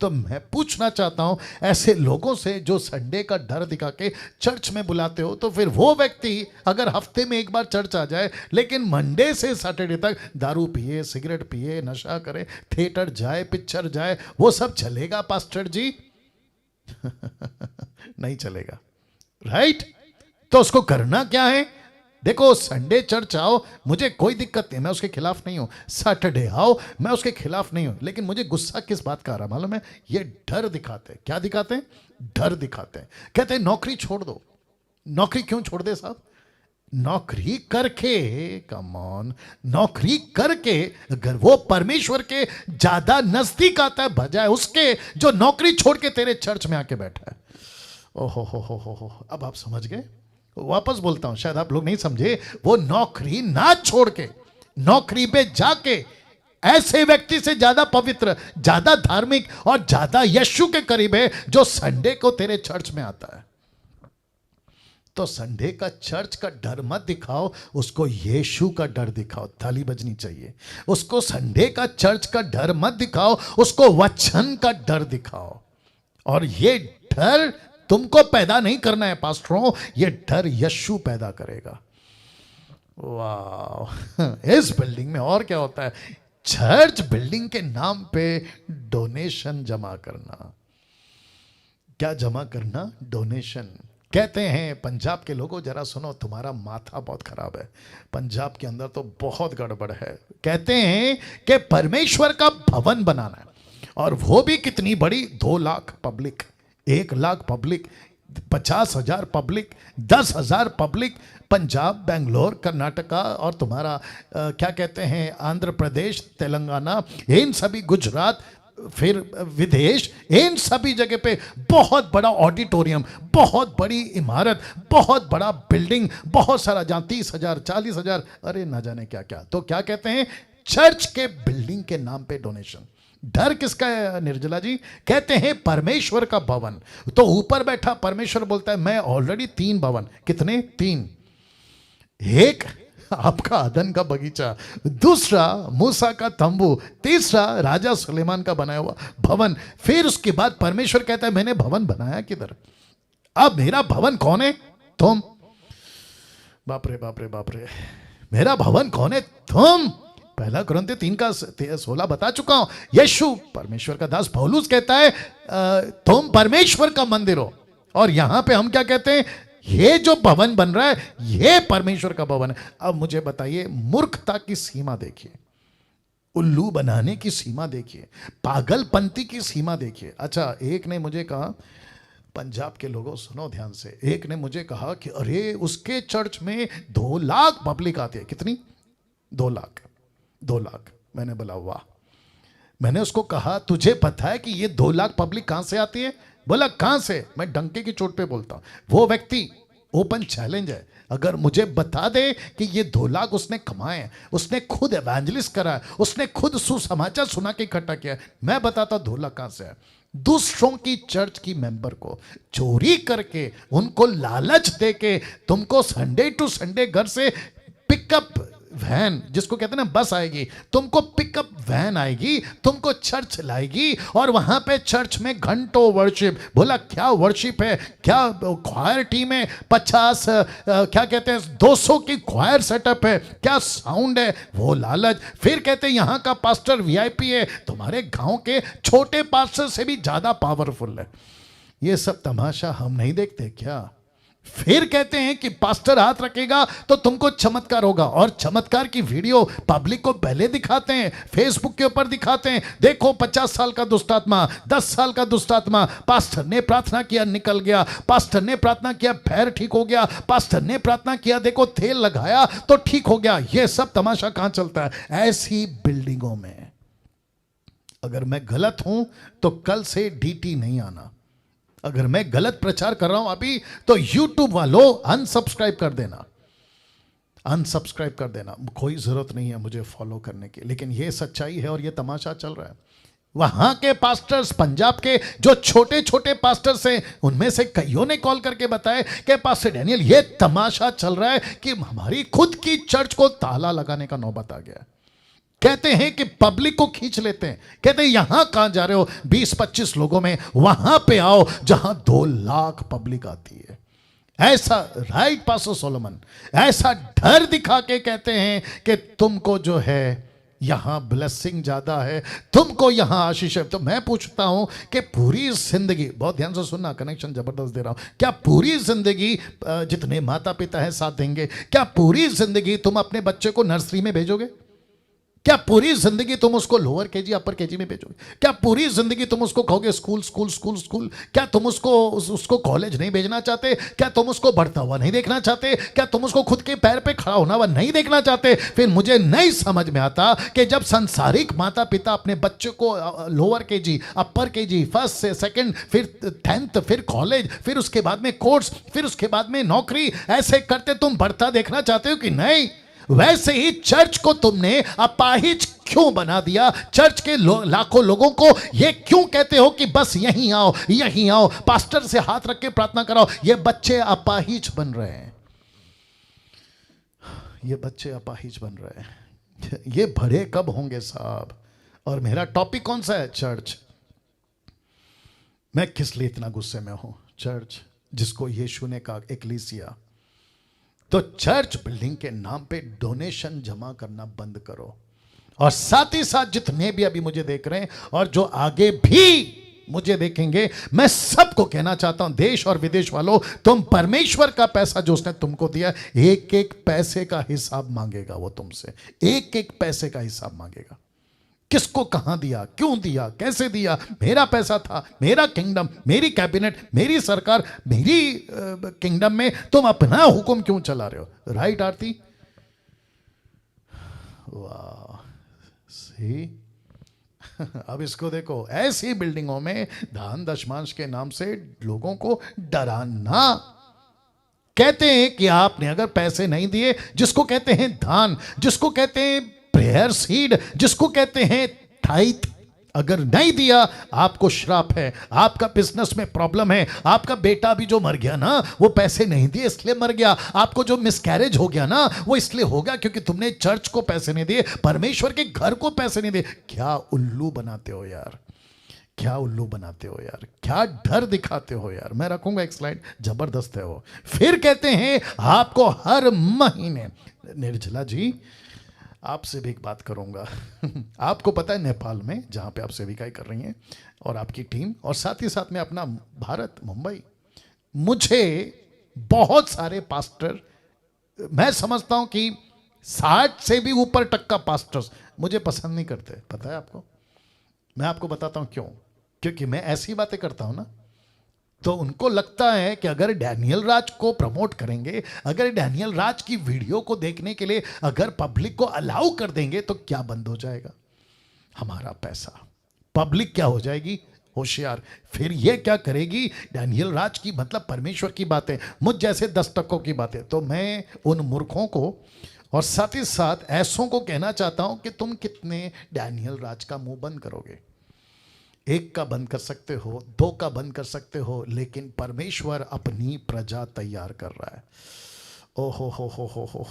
[SPEAKER 1] तो मैं पूछना चाहता हूं ऐसे लोगों से जो संडे का डर दिखा के चर्च में बुलाते हो, तो फिर वो व्यक्ति अगर हफ्ते में एक बार चर्च आ जाए लेकिन मंडे से सैटरडे तक दारू पिए, सिगरेट पिए, नशा करे, थिएटर जाए, पिक्चर जाए, वो सब चलेगा पास्टर जी? नहीं चलेगा, राइट? तो उसको करना क्या है? देखो, संडे चर्च आओ, मुझे कोई दिक्कत नहीं, मैं उसके खिलाफ नहीं हूं। सैटरडे आओ, मैं उसके खिलाफ नहीं हूं। लेकिन मुझे गुस्सा किस बात का आ रहा मालूम है? ये डर दिखाते हैं। क्या दिखाते हैं? डर दिखाते हैं। कहते हैं नौकरी छोड़ दो। नौकरी क्यों छोड़ दे साहब? नौकरी करके, कम ऑन, नौकरी करके अगर वो परमेश्वर के ज्यादा नजदीक आता है बजाय उसके जो नौकरी छोड़ के तेरे चर्च में आके बैठा है। ओहो हो, अब आप समझ गए? वापस बोलता हूं, शायद आप लोग नहीं समझे। वो नौकरी ना छोड़ के नौकरी पे जाके ऐसे व्यक्ति से ज्यादा पवित्र, ज्यादा धार्मिक और ज्यादा यीशु के करीब है जो संडे को तेरे चर्च में आता है। तो संडे का चर्च का डर मत दिखाओ, उसको यीशु का डर दिखाओ। ताली बजनी चाहिए। उसको संडे का चर्च का डर मत दिखाओ, उसको वचन का डर दिखाओ। और ये डर तुमको पैदा नहीं करना है पास्टरों, ये डर यीशु पैदा करेगा। वाह! इस बिल्डिंग में और क्या होता है? चर्च बिल्डिंग के नाम पे डोनेशन जमा करना। क्या जमा करना? डोनेशन। कहते हैं पंजाब के लोगों, जरा सुनो, तुम्हारा माथा बहुत खराब है। पंजाब के अंदर तो बहुत गड़बड़ है। कहते हैं कि परमेश्वर का भवन बनाना है, और वो भी कितनी बड़ी? 2 lakh public, 1 lakh public, 50,000 public, 10,000 public. Punjab, Bangalore, Karnataka और तुम्हारा क्या कहते हैं, आंध्र प्रदेश, तेलंगाना, इन सभी, गुजरात, फिर विदेश, इन सभी जगह पे बहुत बड़ा ऑडिटोरियम, बहुत बड़ी इमारत, बहुत बड़ा बिल्डिंग, बहुत सारा, जहां 30,000, 40,000, अरे ना जाने क्या क्या। तो क्या कहते हैं? चर्च के बिल्डिंग के नाम पे डोनेशन। डर किसका है निर्जला जी? कहते हैं परमेश्वर का भवन। तो ऊपर बैठा परमेश्वर बोलता है मैं ऑलरेडी 3 भवन। कितने? 3। एक आपका अदन का बगीचा, दूसरा मूसा का तंबू, तीसरा राजा सुलेमान का बनाया हुआ भवन। फिर उसके बाद परमेश्वर कहता है मैंने भवन बनाया किधर? अब मेरा भवन कौन है? तुम। बाप रे बाप रे बाप रे, मेरा भवन कौन है? तुम। 1 कुरिन्थियों 3:16 बता चुका हूं। यीशु परमेश्वर का दास पौलुस कहता है तुम परमेश्वर का मंदिर हो। और यहां पे हम क्या कहते हैं? ये जो भवन बन रहा है ये परमेश्वर का भवन है। अब मुझे बताइए, मूर्खता की सीमा देखिए, उल्लू बनाने की सीमा देखिए, पागलपंती की सीमा देखिए। अच्छा, एक ने मुझे कहा, पंजाब के लोगों सुनो ध्यान से, एक ने मुझे कहा कि अरे उसके चर्च में 2 लाख पब्लिक आती है। कितनी? 2 लाख। 2 लाख। मैंने बोला वाह। मैंने उसको कहा तुझे पता है कि ये 2 लाख पब्लिक कहां से आती है? बोला कहां से? मैं डंके की चोट पे बोलता हूं। वो व्यक्ति, ओपन चैलेंज है, अगर मुझे बता दे कि ये 2 लाख उसने कमाए हैं, उसने खुद एवेंजलिस्ट करा है, उसने खुद सुसमाचार सुना के इकट्ठा किया है, मैं बताता 2 लाख कहां से है। दूसरों की चर्च की मेंबर को चोरी करके, उनको लालच दे के, तुमको संडे टू संडे घर से पिकअप वैन, जिसको कहते हैं ना बस आएगी, तुमको पिकअप वैन आएगी, तुमको चर्च लाएगी, और वहां पे चर्च में घंटों वर्शिप। बोला क्या वर्शिप है, क्या क्वायर टीम है, 50 क्या कहते हैं 200 की क्वायर सेटअप है, क्या साउंड है, वो लालच। फिर कहते हैं यहां का पास्टर वीआईपी है, तुम्हारे गांव के छोटे पास्टर से भी ज्यादा पावरफुल है। ये सब तमाशा हम नहीं देखते क्या? फिर कहते हैं कि पास्टर हाथ रखेगा तो तुमको चमत्कार होगा, और चमत्कार की वीडियो पब्लिक को पहले दिखाते हैं, फेसबुक के ऊपर दिखाते हैं। देखो 50 साल का दुष्टात्मा, 10 साल का दुष्टात्मा, पास्टर ने प्रार्थना किया निकल गया, पास्टर ने प्रार्थना किया पैर ठीक हो गया, पास्टर ने प्रार्थना किया देखो तेल लगाया तो ठीक हो गया। यह सब तमाशा कहां चलता है? ऐसी बिल्डिंगों में। अगर मैं गलत हूं तो कल से डीटी नहीं आना, अगर मैं गलत प्रचार कर रहा हूं अभी तो यूट्यूब वालों अनसब्सक्राइब कर देना, अनसब्सक्राइब कर देना। कोई जरूरत नहीं है मुझे फॉलो करने की, लेकिन ये सच्चाई है और ये तमाशा चल रहा है। वहां के पास्टर्स, पंजाब के जो छोटे छोटे पास्टर्स हैं, उनमें से कईयों ने कॉल करके बताया कि पास्टर डैनियल ये तमाशा चल रहा है कि हमारी खुद की चर्च को ताला लगाने का नौबत आ गया। कहते हैं कि पब्लिक को खींच लेते हैं, कहते हैं यहां कहां जा रहे हो 20-25 लोगों में, वहां पे आओ जहां 2 लाख पब्लिक आती है। ऐसा राइट पास्टर सोलोमन ऐसा डर दिखा के कहते हैं कि तुमको जो है यहां ब्लेसिंग ज्यादा है, तुमको यहां आशीष है। तो मैं पूछता हूं कि पूरी जिंदगी, बहुत ध्यान से सुनना, कनेक्शन जबरदस्त दे रहा हूं, क्या पूरी जिंदगी जितने माता पिता हैं साथ देंगे, क्या पूरी जिंदगी तुम अपने बच्चे को नर्सरी में भेजोगे? क्या पूरी जिंदगी तुम उसको लोअर केजी अपर केजी में भेजोगे? क्या पूरी जिंदगी तुम उसको कहोगे स्कूल स्कूल स्कूल स्कूल? क्या तुम उसको कॉलेज नहीं भेजना चाहते? क्या तुम उसको बढ़ता हुआ नहीं देखना चाहते? क्या तुम उसको खुद के पैर पे खड़ा होना हुआ नहीं देखना चाहते? फिर मुझे नहीं समझ में आता कि जब संसारिक माता पिता अपने बच्चे को लोअर केजी अपर केजी फर्स्ट से सेकंड फिर 10th फिर कॉलेज फिर उसके बाद में कोर्स फिर उसके बाद में नौकरी ऐसे करते तुम बढ़ता देखना चाहते हो कि नहीं? वैसे ही चर्च को तुमने अपाहिज क्यों बना दिया? चर्च के लाखों लोगों को ये क्यों कहते हो कि बस यहीं आओ यहीं आओ, पास्टर से हाथ रख के प्रार्थना कराओ? ये बच्चे अपाहिज बन रहे हैं, ये बच्चे अपाहिज बन रहे हैं। ये बड़े कब होंगे साहब? और मेरा टॉपिक कौन सा है? चर्च। मैं किस लिए इतना गुस्से में हूं? चर्च जिसको यीशु ने कहा एक्लीसिया। तो चर्च बिल्डिंग के नाम पे डोनेशन जमा करना बंद करो। और साथ ही साथ जितने भी अभी मुझे देख रहे हैं और जो आगे भी मुझे देखेंगे, मैं सबको कहना चाहता हूं, देश और विदेश वालों, तुम परमेश्वर का पैसा जो उसने तुमको दिया, एक एक पैसे का हिसाब मांगेगा वो तुमसे, एक एक पैसे का हिसाब मांगेगा। किसको कहां दिया, क्यों दिया, कैसे दिया? मेरा पैसा था, मेरा किंगडम, मेरी कैबिनेट, मेरी सरकार, मेरी किंगडम में तुम अपना हुक्म क्यों चला रहे हो? राइट आरती? वाह, सी अब इसको देखो, ऐसी बिल्डिंगों में दान दशमांश के नाम से लोगों को डराना। कहते हैं कि आपने अगर पैसे नहीं दिए, जिसको कहते हैं दान, जिसको कहते हैं प्रेयर सीड, जिसको कहते हैं टाइट, अगर नहीं दिया आपको श्राप है, आपका बिजनेस में प्रॉब्लम है, आपका बेटा भी जो मर गया ना, वो पैसे नहीं दिए इसलिए मर गया, आपको जो मिसकैरेज हो गया ना, वो इसलिए हो गया क्योंकि तुमने चर्च को पैसे नहीं दिए, परमेश्वर के घर को पैसे नहीं दिए। क्या उल्लू बनाते हो यार, क्या उल्लू बनाते हो यार, क्या डर दिखाते हो यार। मैं रखूंगा एक स्लाइड, जबरदस्त है वो। फिर कहते हैं आपको हर महीने, निर्जला जी आपसे भी एक बात करूंगा आपको पता है नेपाल में जहां पे आप सेविकाई कर रही हैं और आपकी टीम, और साथ ही साथ में अपना भारत मुंबई, मुझे बहुत सारे पास्टर, मैं समझता हूं कि 60 से भी ऊपर तक का पास्टर्स मुझे पसंद नहीं करते। पता है आपको? मैं आपको बताता हूं क्यों। क्योंकि मैं ऐसी बातें करता हूं ना, तो उनको लगता है कि अगर डैनियल राज को प्रमोट करेंगे, अगर डैनियल राज की वीडियो को देखने के लिए अगर पब्लिक को अलाउ कर देंगे, तो क्या बंद हो जाएगा? हमारा पैसा। पब्लिक क्या हो जाएगी? होशियार। फिर ये क्या करेगी? डैनियल राज की, मतलब परमेश्वर की बातें, मुझ जैसे 10 टक्कों की बातें। तो मैं उन मूर्खों को और साथ ही साथ ऐसों को कहना चाहता हूं कि तुम कितने डैनियल राज का मुंह बंद करोगे? 1 का बंद कर सकते हो, 2 का बंद कर सकते हो, लेकिन परमेश्वर अपनी प्रजा तैयार कर रहा है। ओहो हो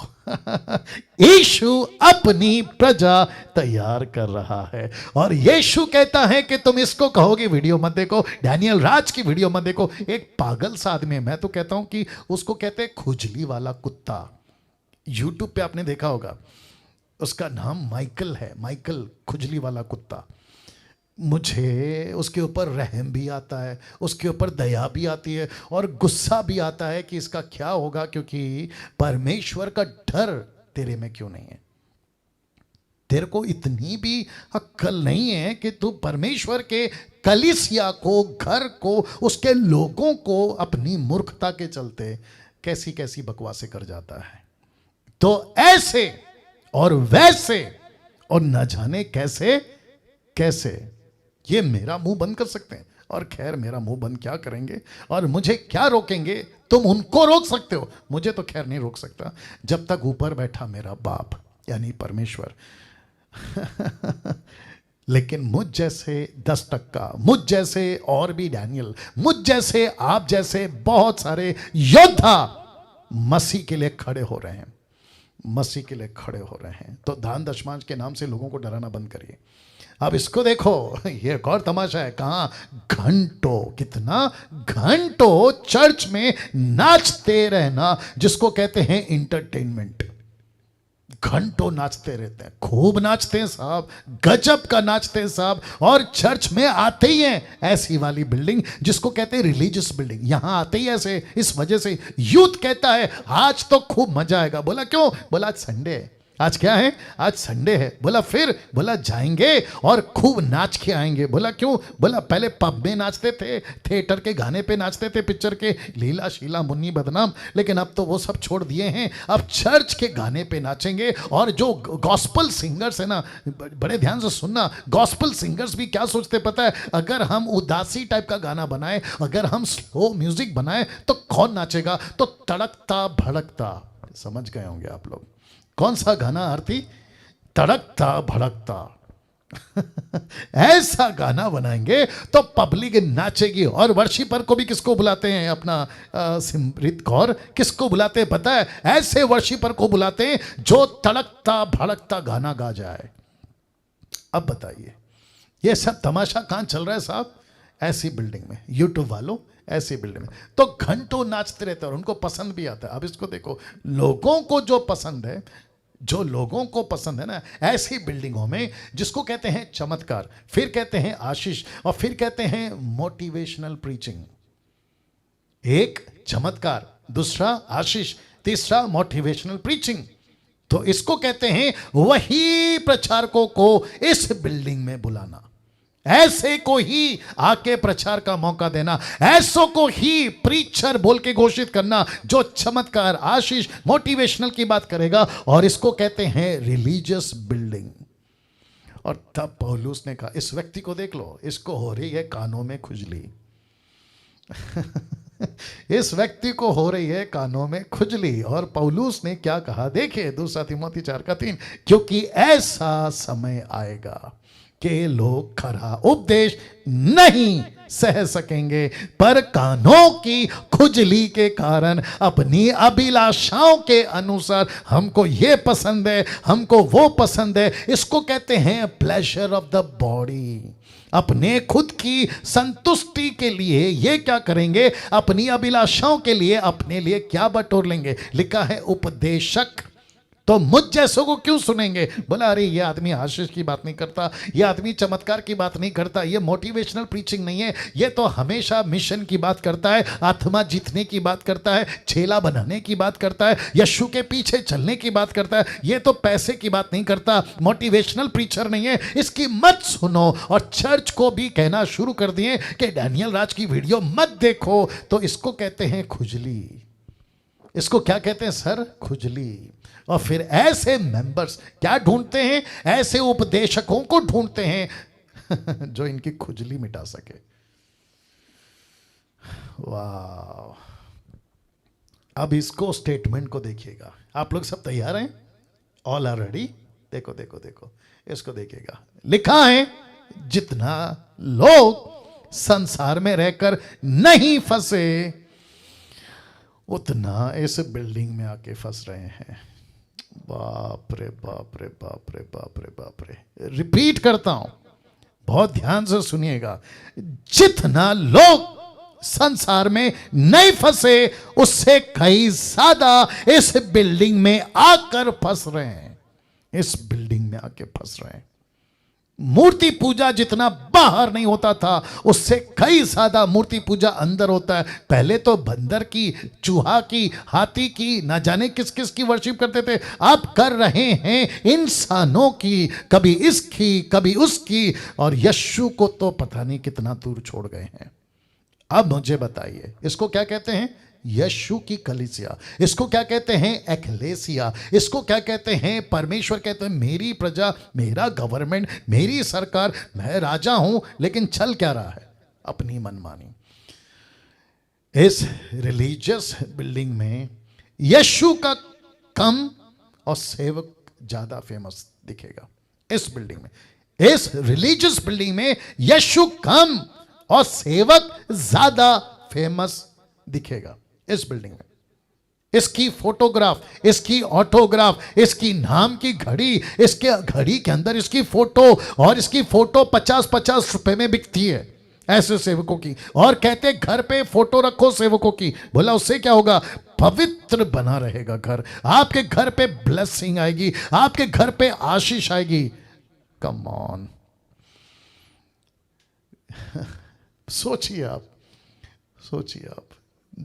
[SPEAKER 1] यीशु अपनी प्रजा तैयार कर रहा है। और यीशु कहता है कि तुम इसको कहोगे वीडियो मत देखो, डैनियल राज की वीडियो मत देखो। एक पागल सा आदमी है, मैं तो कहता हूं कि उसको कहते हैं खुजली वाला कुत्ता। यूट्यूब पे आपने देखा होगा, उसका नाम माइकल है, माइकल खुजली वाला कुत्ता। मुझे उसके ऊपर रहम भी आता है, उसके ऊपर दया भी आती है और गुस्सा भी आता है कि इसका क्या होगा, क्योंकि परमेश्वर का डर तेरे में क्यों नहीं है? तेरे को इतनी भी अक्ल नहीं है कि तू परमेश्वर के कलीसिया को, घर को, उसके लोगों को अपनी मूर्खता के चलते कैसी कैसी बकवासें कर जाता है। तो ऐसे और वैसे और न जाने कैसे कैसे ये मेरा मुंह बंद कर सकते हैं। और खैर मेरा मुंह बंद क्या करेंगे और मुझे क्या रोकेंगे? तुम उनको रोक सकते हो, मुझे तो खैर नहीं रोक सकता जब तक ऊपर बैठा मेरा बाप यानी परमेश्वर। लेकिन मुझ जैसे 10%, मुझ जैसे और भी डैनियल, मुझ जैसे आप जैसे बहुत सारे योद्धा मसीह के लिए खड़े हो रहे हैं, मसीह के लिए खड़े हो रहे हैं। तो दान दशमांश के नाम से लोगों को डराना बंद करिए। अब इसको देखो, ये एक और तमाशा है। कहाँ? घंटों, कितना घंटों चर्च में नाचते रहना, जिसको कहते हैं इंटरटेनमेंट। घंटों नाचते रहते हैं, खूब नाचते हैं साहब, गजब का नाचते हैं साहब। और चर्च में आते ही हैं ऐसी वाली बिल्डिंग जिसको कहते हैं रिलीजियस बिल्डिंग। यहां आते ही ऐसे, इस वजह से यूथ कहता है आज तो खूब मजा आएगा। बोला क्यों? बोला आज संडे है। आज क्या है? आज संडे है। बोला फिर? बोला जाएंगे और खूब नाच के आएंगे। बोला क्यों? बोला पहले पब में नाचते थे, थिएटर के गाने पे नाचते थे, पिक्चर के लीला शीला मुन्नी बदनाम, लेकिन अब तो वो सब छोड़ दिए हैं, अब चर्च के गाने पे नाचेंगे। और जो गॉस्पल सिंगर्स है ना, बड़े ध्यान से सुनना, गॉस्पल सिंगर्स भी क्या सोचते पता है? अगर हम उदासी टाइप का गाना बनाए, अगर हम स्लो म्यूजिक बनाए तो कौन नाचेगा? तो तड़कता भड़कता, समझ गए होंगे आप लोग कौन सा गाना आरती? तड़कता भड़कता। ऐसा गाना बनाएंगे तो पब्लिक नाचेगी। और वर्शिपर को भी किसको बुलाते हैं? अपना सिमरित कौर किसको बुलाते हैं पता है? ऐसे वर्शिपर को बुलाते हैं जो तड़कता भड़कता गाना गा जाए। अब बताइए ये सब तमाशा कहां चल रहा है साहब? ऐसी बिल्डिंग में, यूट्यूब वालों ऐसी बिल्डिंग में तो घंटों नाचते रहते हैं और उनको पसंद भी आता है। अब इसको देखो, लोगों को जो पसंद है, जो लोगों को पसंद है ना, ऐसी बिल्डिंगों में जिसको कहते हैं चमत्कार, फिर कहते हैं आशीष, और फिर कहते हैं मोटिवेशनल प्रीचिंग। एक चमत्कार, दूसरा आशीष, तीसरा मोटिवेशनल प्रीचिंग। तो इसको कहते हैं वही प्रचारकों को इस बिल्डिंग में बुलाना, ऐसे को ही आके प्रचार का मौका देना, ऐसों को ही प्रीचर बोल के घोषित करना जो चमत्कार, आशीष, मोटिवेशनल की बात करेगा। और इसको कहते हैं रिलीजियस बिल्डिंग। और तब पौलुस ने कहा, इस व्यक्ति को देख लो, इसको हो रही है कानों में खुजली। इस व्यक्ति को हो रही है कानों में खुजली। और पौलुस ने क्या कहा देखिए, 2 तिमोथी 4:3, क्योंकि ऐसा समय आएगा कि लोग खरा उपदेश नहीं सह सकेंगे, पर कानों की खुजली के कारण अपनी अभिलाषाओं के अनुसार, हमको ये पसंद है, हमको वो पसंद है, इसको कहते हैं प्लेजर ऑफ द बॉडी। अपने खुद की संतुष्टि के लिए ये क्या करेंगे? अपनी अभिलाषाओं के लिए अपने लिए क्या बटोर लेंगे? लिखा है उपदेशक। तो मुझ जैसों को क्यों सुनेंगे? बोला अरे ये आदमी आशीष की बात नहीं करता, ये आदमी चमत्कार की बात नहीं करता, ये मोटिवेशनल प्रीचिंग नहीं है, ये तो हमेशा मिशन की बात करता है, आत्मा जीतने की बात करता है, चेला बनाने की बात करता है, यीशु के पीछे चलने की बात करता है, ये तो पैसे की बात नहीं करता, मोटिवेशनल प्रीचर नहीं है, इसकी मत सुनो। और चर्च को भी कहना शुरू कर दिए कि डैनियल राज की वीडियो मत देखो। तो इसको कहते हैं खुजली। इसको क्या कहते हैं सर? खुजली। और फिर ऐसे मेंबर्स क्या ढूंढते हैं? ऐसे उपदेशकों को ढूंढते हैं जो इनकी खुजली मिटा सके। वाह! अब इसको स्टेटमेंट को देखिएगा। आप लोग सब तैयार हैं? All are ready? देखो देखो देखो, इसको देखिएगा। लिखा है जितना लोग संसार में रहकर नहीं फंसे, उतना इस बिल्डिंग में आके फंस रहे हैं। बाप रे बाप रे बाप रे बाप रे बाप रे। रिपीट करता हूं, बहुत ध्यान से सुनिएगा। जितना लोग संसार में नहीं फंसे, उससे कई ज्यादा इस बिल्डिंग में आकर फंस रहे हैं। इस बिल्डिंग में आके फंस रहे हैं। मूर्ति पूजा जितना बाहर नहीं होता था, उससे कई ज्यादा मूर्ति पूजा अंदर होता है। पहले तो बंदर की, चूहा की, हाथी की, ना जाने किस किस की वर्शिप करते थे, अब कर रहे हैं इंसानों की, कभी इसकी कभी उसकी। और यीशु को तो पता नहीं कितना दूर छोड़ गए हैं। अब मुझे बताइए, इसको क्या कहते हैं? यीशु की कलीसिया। इसको क्या कहते हैं? एक्लेसिया। इसको क्या कहते हैं? परमेश्वर कहते हैं मेरी प्रजा, मेरा गवर्नमेंट, मेरी सरकार, मैं राजा हूं। लेकिन चल क्या रहा है? अपनी मनमानी। इस रिलीजियस बिल्डिंग में यीशु का कम और सेवक ज्यादा फेमस दिखेगा। इस बिल्डिंग में, इस रिलीजियस बिल्डिंग में यीशु कम और सेवक ज्यादा फेमस दिखेगा। इस बिल्डिंग में इसकी फोटोग्राफ, इसकी ऑटोग्राफ, इसकी नाम की घड़ी, इसके घड़ी के अंदर इसकी फोटो, और इसकी फोटो 50-50 रुपए में बिकती है ऐसे सेवकों की। और कहते घर पे फोटो रखो सेवकों की, बोला उससे क्या होगा? पवित्र बना रहेगा घर, आपके घर पे ब्लेसिंग आएगी, आपके घर पे आशीष आएगी। कम ऑन सोचिए आप, सोचिए आप।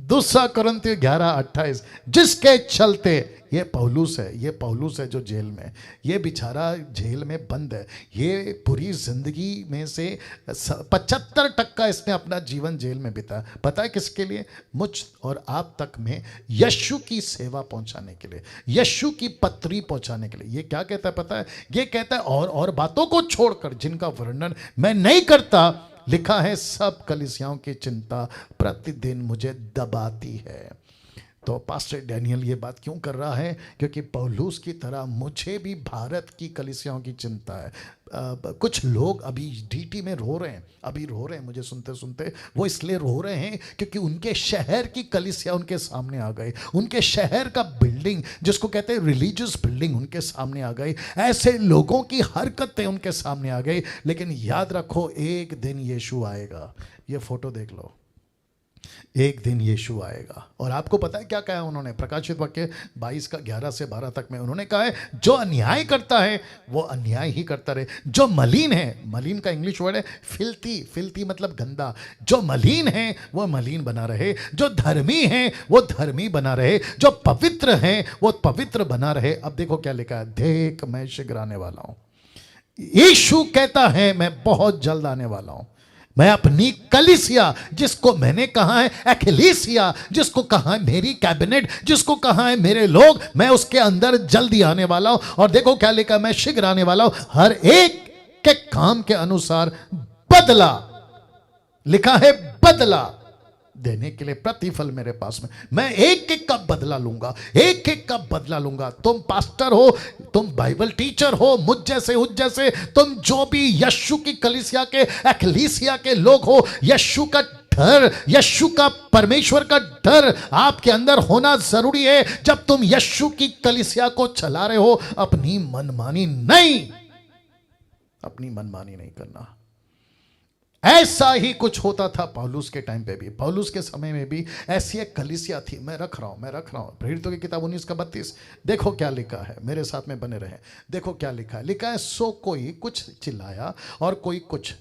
[SPEAKER 1] दूसरा कुरिन्थियों 11:28, जिसके चलते, ये पौलुस है, ये पौलुस है जो जेल में, ये बेचारा जेल में बंद है। ये पूरी जिंदगी में से 75% इसने अपना जीवन जेल में बिताया। पता है किसके लिए? मुझ और आप तक में यीशु की सेवा पहुंचाने के लिए, यीशु की पत्री पहुंचाने के लिए। ये क्या कहता है पता है? ये कहता है और बातों को छोड़कर जिनका वर्णन मैं नहीं करता, लिखा है सब कलीसियाओं की चिंता प्रतिदिन मुझे दबाती है। तो पास्टर डैनियल ये बात क्यों कर रहा है? क्योंकि पौलुस की तरह मुझे भी भारत की कलीसियाओं की चिंता है। कुछ लोग अभी डीटी में रो रहे हैं, अभी रो रहे हैं मुझे सुनते सुनते। वो इसलिए रो रहे हैं क्योंकि उनके शहर की कलीसिया उनके सामने आ गई, उनके शहर का बिल्डिंग जिसको कहते हैं रिलीजियस बिल्डिंग उनके सामने आ गई, ऐसे लोगों की हरकतें उनके सामने आ गई। लेकिन याद रखो, एक दिन यीशु आएगा। ये फोटो देख लो, एक दिन यीशु आएगा। और आपको पता है क्या कहा है उन्होंने? प्रकाशित वाक्य 22:11 से 12 तक में उन्होंने कहा है, जो अन्याय करता है वो अन्याय ही करता रहे, जो मलिन है, मलिन का इंग्लिश वर्ड है फिल्थी, फिल्थी मतलब गंदा, जो मलिन है वो मलिन बना रहे, जो धर्मी है वो धर्मी बना रहे, जो पवित्र है वो पवित्र बना रहे। अब देखो क्या लिखा है, देख मैं शीघ्र आने वाला हूं। यीशु कहता है मैं बहुत जल्द आने वाला हूं। मैं अपनी कलीसिया, जिसको मैंने कहा है एक्लेसिया, जिसको कहा है मेरी कैबिनेट, जिसको कहा है मेरे लोग, मैं उसके अंदर जल्दी आने वाला हूं। और देखो क्या लिखा, मैं शीघ्र आने वाला हूं, हर एक के काम के अनुसार बदला, लिखा है बदला देने के लिए प्रतिफल मेरे पास में। मैं एक एक का बदला लूंगा, एक एक का बदला लूंगा। तुम पास्टर हो, तुम बाइबल टीचर हो, मुझ जैसे उस जैसे, तुम जो भी यीशु की कलीसिया के एक्लीसिया के लोग हो, यीशु का डर, यीशु का परमेश्वर का डर आपके अंदर होना जरूरी है। जब तुम यीशु की कलीसिया को चला रहे हो, अपनी मनमानी नहीं, अपनी मनमानी नहीं करना। ऐसा ही कुछ होता था पौलुस के टाइम पे भी, पौलुस के समय में भी ऐसी एक कलीसिया थी। मैं रख रहा हूं प्रेरितों की किताब 19:32। देखो क्या लिखा है, मेरे साथ में बने रहे। देखो क्या लिखा है, लिखा है सो कोई कुछ चिल्लाया और कोई कुछ,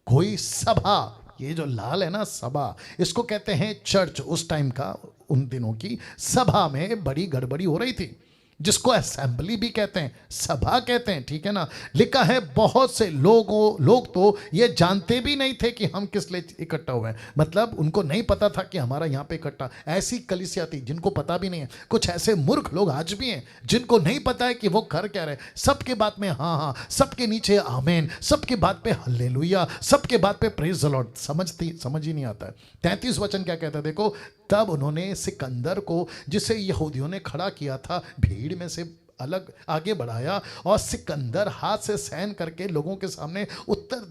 [SPEAKER 1] कोई सभा, ये जो लाल है ना सभा, इसको कहते हैं चर्च। उस टाइम का, उन दिनों की सभा में बड़ी गड़बड़ी हो रही थी, जिसको असेंबली भी कहते हैं, सभा कहते हैं, ठीक है ना। लिखा है बहुत से लोग तो ये जानते भी नहीं थे कि हम किस लिए इकट्ठा हुए हैं। मतलब उनको नहीं पता था कि हमारा यहाँ पे इकट्ठा, ऐसी कलीसिया थी जिनको पता भी नहीं है। कुछ ऐसे मूर्ख लोग आज भी हैं जिनको नहीं पता है कि वो कर क्या रहे। सबके बात में हाँ हाँ, सबके नीचे आमेन, सबके बात पे हल्लेलुया, सबके बात पे प्रेज द लॉर्ड, समझ ही नहीं आता है। 33 वचन क्या कहता है देखो, तब उन्होंने सिकंदर को, जिसे यहूदियों ने खड़ा किया था, भीड़ में से अलग आगे बढ़ाया और सिकंदर हाथ से सहन करके लोगों के सामने उत्तर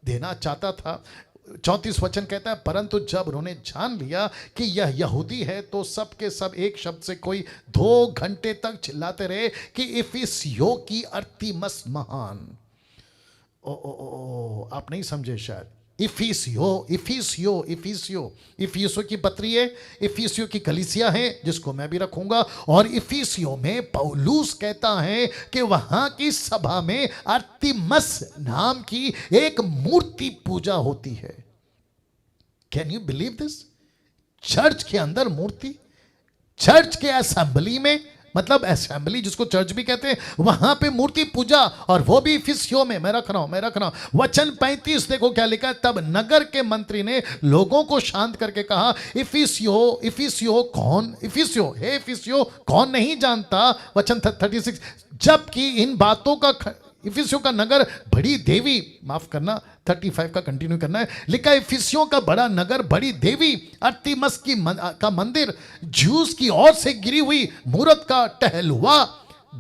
[SPEAKER 1] देना चाहता था। 34 वचन कहता है, परंतु जब उन्होंने जान लिया कि यह यहूदी है, तो सब के सब एक शब्द से कोई 2 घंटे तक चिल्लाते रहे कि इफिसियों की अर्तिमस महान। आप नहीं समझे शायद। इफिसियो की पत्री है, इफिसियो की कलीसिया है, जिसको मैं भी रखूंगा। और इफिसियो में पौलुस कहता है कि वहां की सभा में अर्तिमस नाम की एक मूर्ति पूजा होती है। Can you believe this? Church के अंदर मूर्ति, चर्च के असेंबली में, मतलब असेंबली जिसको चर्च भी कहते हैं, वहां पे मूर्ति पूजा, और वो भी इफिसियों में। मैं रख रहा हूं। वचन 35 देखो क्या लिखा है, तब नगर के मंत्री ने लोगों को शांत करके कहा, इफिसियो कौन नहीं जानता। वचन 36, जबकि इन बातों का इफिसियों का नगर बड़ी देवी, माफ करना 35 का कंटिन्यू करना है, लिखा है इफिसियों का बड़ा नगर बड़ी देवी अर्तिमस का मंदिर ज्यूस की ओर से गिरी हुई मूरत का टहलुआ।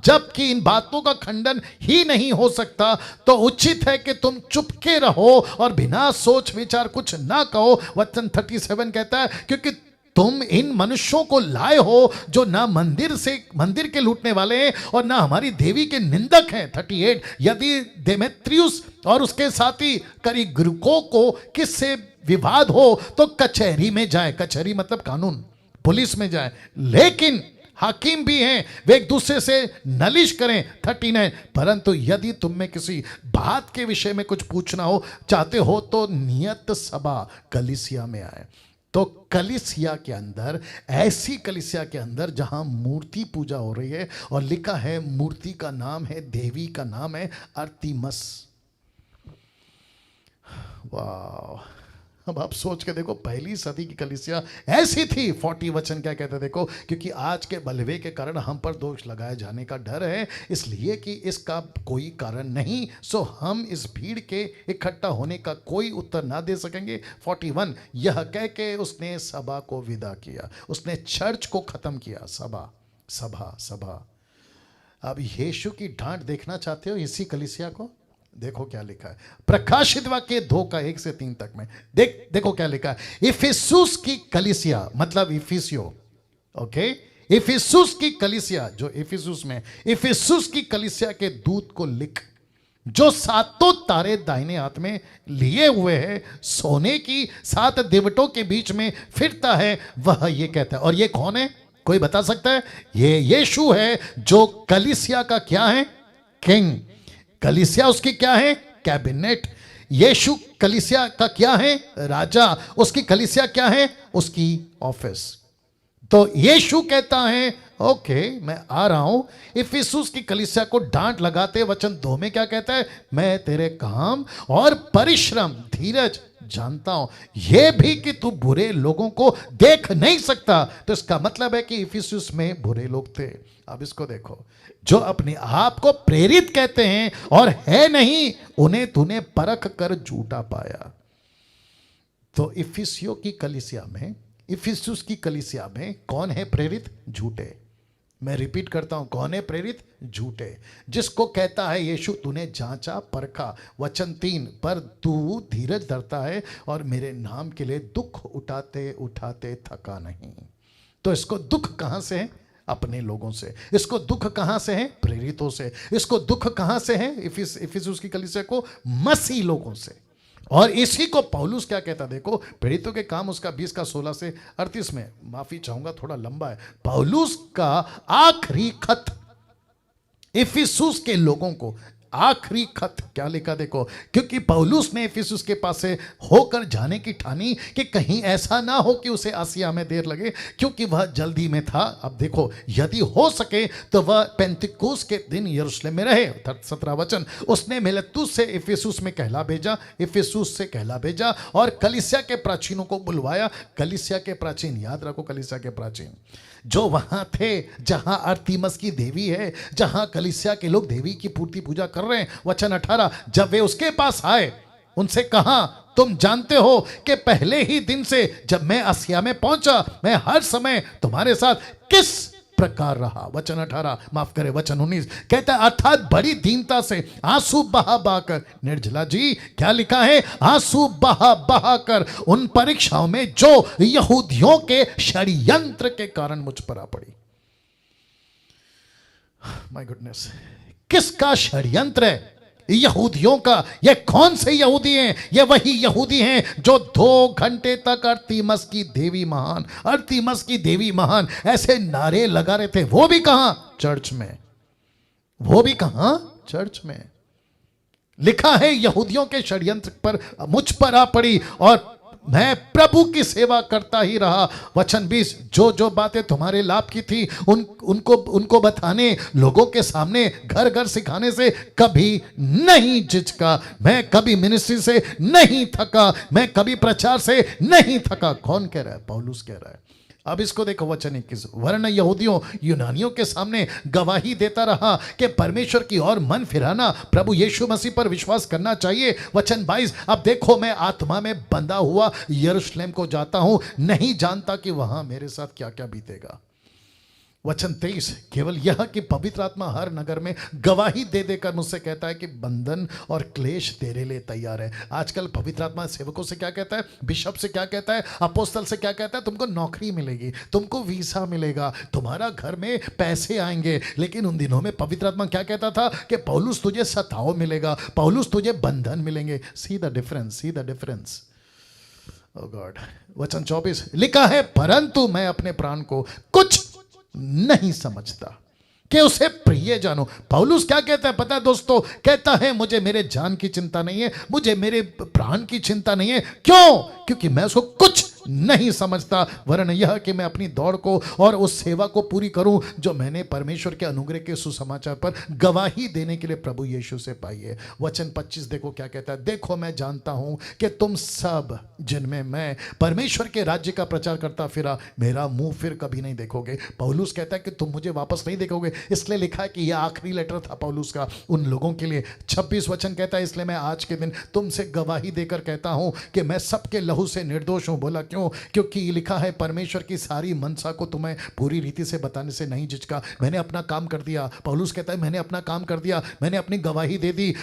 [SPEAKER 1] जबकि इन बातों का खंडन ही नहीं हो सकता, तो उचित है कि तुम चुपके रहो और बिना सोच विचार कुछ ना कहो। वचन 37 कहता है, क्योंकि तुम इन मनुष्यों को लाए हो जो ना मंदिर के लूटने वाले हैं और ना हमारी देवी के निंदक हैं। 38, यदि देमेत्रियुस और उसके साथी करिग्रुकों को किससे विवाद हो तो कचहरी में जाए, कचहरी मतलब कानून, पुलिस में जाए, लेकिन हाकिम भी हैं, वे एक दूसरे से नालिश करें। 39, परंतु यदि तुम में किसी बात के विषय में कुछ पूछना हो चाहते हो तो नियत सभा कलीसिया में आए। तो कलीसिया के अंदर, ऐसी कलीसिया के अंदर जहां मूर्ति पूजा हो रही है, और लिखा है मूर्ति का नाम है, देवी का नाम है अर्तिमस। वाह, अब आप सोच के देखो, पहली सदी की कलीसिया ऐसी थी। 40 वचन क्या कहते हैं देखो, क्योंकि आज के बलवे के कारण हम पर दोष लगाए जाने का डर है, इसलिए कि इसका कोई कारण नहीं, सो हम इस भीड़ के इकट्ठा होने का कोई उत्तर ना दे सकेंगे। 41, यह कह के उसने सभा को विदा किया, उसने चर्च को खत्म किया। सभा सभा सभा। अब यीशु की डांट देखना चाहते हो इसी कलीसिया को? देखो क्या लिखा है प्रकाशित वाक्य 2 का 1 से 3 तक में। देखो क्या लिखा है। इफिसुस की कलीसिया मतलब इफिसियो, ओके, इफिसुस की कलीसिया जो इफिसुस में, इफिसुस की कलीसिया के दूत को लिख, जो 7 तारे दाहिने हाथ में लिए हुए है, सोने की 7 दिवटों के बीच में फिरता है, वह ये कहता है। और ये कौन है, कोई बता सकता है? ये यीशु है जो कलीसिया का क्या है, किंग। कलीसिया उसकी क्या है, कैबिनेट। यीशु कलीसिया का क्या है, राजा। उसकी कलीसिया क्या है, उसकी ऑफिस। तो यीशु कहता है ओके मैं आ रहा हूं। इफिसुस की कलीसिया को डांट लगाते वचन 2 में क्या कहता है, मैं तेरे काम और परिश्रम धीरज जानता हूं, यह भी कि तू बुरे लोगों को देख नहीं सकता। तो इसका मतलब है कि इफिसुस में बुरे लोग थे। अब इसको देखो, जो अपने आप को प्रेरित कहते हैं और है नहीं, उन्हें तूने परख कर झूठा पाया। तो इफिसियों की कलीसिया में, इफिसुस की कलीसिया में कौन है प्रेरित? झूठे। मैं रिपीट करता हूं, कौन है प्रेरित? झूठे। जिसको कहता है यीशु तूने जांचा परखा। वचन 3, पर तू धीरज धरता है और मेरे नाम के लिए दुख उठाते उठाते थका नहीं। तो इसको दुख कहां से है? अपने लोगों से। इसको दुख कहां से है? प्रेरितों से। इसको दुख कहां से है? इफिसुस की कलीसिया को मसीह लोगों से। और इसी को पौलुस क्या कहता, देखो प्रेरितों के काम उसका 20 का 16 से 38 में, माफी चाहूंगा थोड़ा लंबा है। पौलुस का आखिरी खत इफिसुस के लोगों को, आखिरी खत क्या लिखा देखो, क्योंकि पौलुस ने इफिसुस के पास से होकर जाने की ठानी कि कहीं ऐसा ना हो कि उसे आसिया में देर लगे, क्योंकि वह जल्दी में था। अब देखो, यदि हो सके तो वह पेंतिकुस के दिन यरूशलेम में रहे। 17 वचन, उसने मिलेतुस से इफिसुस में कहला भेजा, इफिसुस से कहला भेजा और कलीसिया के प्राचीनों को बुलवाया। कलीसिया के प्राचीन, याद रखो कलीसिया के प्राचीन जो वहां थे जहां अर्तिमस की देवी है, जहां कलीसिया के लोग देवी की पूर्ति पूजा कर रहे हैं। वचन 18, जब वे उसके पास आए उनसे कहा, तुम जानते हो कि पहले ही दिन से जब मैं आसिया में पहुंचा, मैं हर समय तुम्हारे साथ किस प्रकार रहा। वचन 18, माफ करे वचन 19 कहता है, अर्थात बड़ी दीनता से आंसू बहा बहाकर। निर्जला जी क्या लिखा है, आंसू बहा बहाकर उन परीक्षाओं में जो यहूदियों के षड्यंत्र के कारण मुझ पर आ पड़ी। माय गुडनेस, किसका षड्यंत्र है? यहूदियों का। ये कौन से यहूदी हैं? ये वही यहूदी हैं जो 2 घंटे तक अर्तिमस की देवी महान, अर्तिमस की देवी महान ऐसे नारे लगा रहे थे। वो भी कहां? चर्च में। वो भी कहां? चर्च में। लिखा है यहूदियों के षड्यंत्र पर मुझ पर आ पड़ी और मैं प्रभु की सेवा करता ही रहा। वचन 20, जो जो बातें तुम्हारे लाभ की थी उनको बताने, लोगों के सामने घर घर सिखाने से कभी नहीं झिझका। मैं कभी मिनिस्ट्री से नहीं थका, मैं कभी प्रचार से नहीं थका। कौन कह रहा है? पौलुस कह रहा है। अब इसको देखो वचन 21, वरन यहूदियों यूनानियों के सामने गवाही देता रहा कि परमेश्वर की ओर मन फिराना, प्रभु यीशु मसीह पर विश्वास करना चाहिए। वचन 22, अब देखो मैं आत्मा में बंधा हुआ यरूशलेम को जाता हूं, नहीं जानता कि वहां मेरे साथ क्या क्या बीतेगा। वचन 23, केवल यह कि पवित्र आत्मा हर नगर में गवाही दे देकर मुझसे कहता है कि बंधन और क्लेश तेरे लिए तैयार है। आजकल पवित्र आत्मा सेवकों से क्या कहता है, बिशप से क्या कहता है, अपोस्तल से क्या कहता है, तुमको नौकरी मिलेगी, तुमको वीसा मिलेगा, तुम्हारा घर में पैसे आएंगे। लेकिन उन दिनों में पवित्र आत्मा क्या कहता था कि पौलुस तुझे सताव मिलेगा, पौलुस तुझे बंधन मिलेंगे। See the difference, see the difference. Oh God. वचन 24, लिखा है परंतु मैं अपने प्राण को कुछ नहीं समझता कि उसे प्रिय जानो। पौलुस क्या कहता है पता है दोस्तों, कहता है मुझे मेरे जान की चिंता नहीं है, मुझे मेरे प्राण की चिंता नहीं है। क्यों? क्योंकि मैं उसको कुछ नहीं समझता, वरन यह कि मैं अपनी दौड़ को और उस सेवा को पूरी करूं जो मैंने परमेश्वर के अनुग्रह के सुसमाचार पर गवाही देने के लिए प्रभु यीशु से पाई है। वचन 25 देखो क्या कहता है, देखो मैं जानता हूं कि तुम सब जिनमें मैं परमेश्वर के राज्य का प्रचार करता फिरा, मेरा मुंह फिर कभी नहीं देखोगे। पौलुस कहता है कि तुम मुझे वापस नहीं देखोगे, इसलिए लिखा है कि यह आखिरी लेटर था पौलुस का उन लोगों के लिए। 26 वचन कहता है, इसलिए मैं आज के दिन तुमसे गवाही देकर कहता हूं कि मैं सबके लहू से निर्दोष हूं। बोला क्यों? क्योंकि लिखा है परमेश्वर की सारी मनसा को तुम्हें पूरी रीति से बताने से नहीं झिझका। मैंने अपना काम कर दिया। पौलुस कहता है मैंने अपना काम कर दिया, मैंने अपनी गवाही दे दी।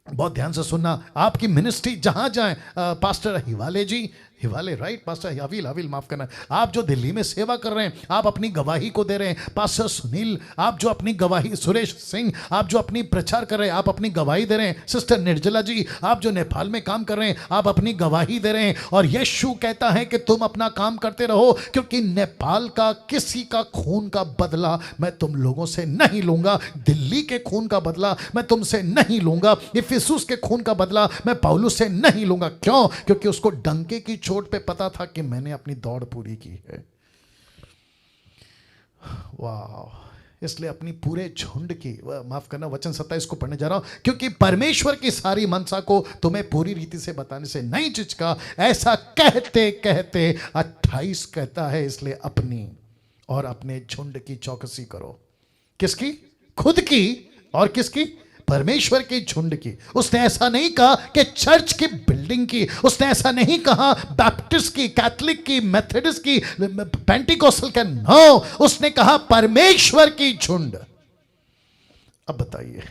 [SPEAKER 1] बहुत ध्यान से सुनना, आपकी मिनिस्ट्री जहां जाए, पास्टर हिवाले जी, हिवाले राइट, पास्टर हवील माफ करना, आप जो दिल्ली में सेवा कर रहे हैं, आप अपनी गवाही को दे रहे हैं। पास्टर सुनील, आप जो अपनी गवाही, सुरेश सिंह, आप जो अपनी प्रचार कर रहे हैं, आप अपनी गवाही दे रहे हैं। सिस्टर निर्जला जी, आप जो नेपाल में काम कर रहे हैं, आप अपनी गवाही दे रहे हैं। और यीशु कहता है कि तुम अपना काम करते रहो, क्योंकि नेपाल का किसी का खून का बदला मैं तुम लोगों से नहीं लूंगा, दिल्ली के खून का बदला मैं तुमसे नहीं लूंगा, इफिसुस के खून का बदला मैं पौलुस से नहीं लूंगा। क्यों? क्योंकि उसको डंके की चोट पे पता था कि मैंने अपनी दौड़ पूरी की है। वाह। इसलिए अपनी पूरे झुंड की, माफ करना वचन 27 को पढ़ने जा रहा हूं, क्योंकि परमेश्वर की सारी मनसा को तुम्हें पूरी रीति से बताने से नहीं झिझका। ऐसा कहते कहते 28 कहता है, इसलिए अपनी और अपने झुंड की चौकसी करो। किसकी? खुद की और किसकी? परमेश्वर की झुंड की। उसने ऐसा नहीं कहा कि चर्च की बिल्डिंग की, उसने ऐसा नहीं कहा बैप्टिस्ट की, कैथोलिक की, मेथोडिस्ट की, पेंटिकोस्टल का, नो, उसने कहा परमेश्वर की झुंड। अब बताइए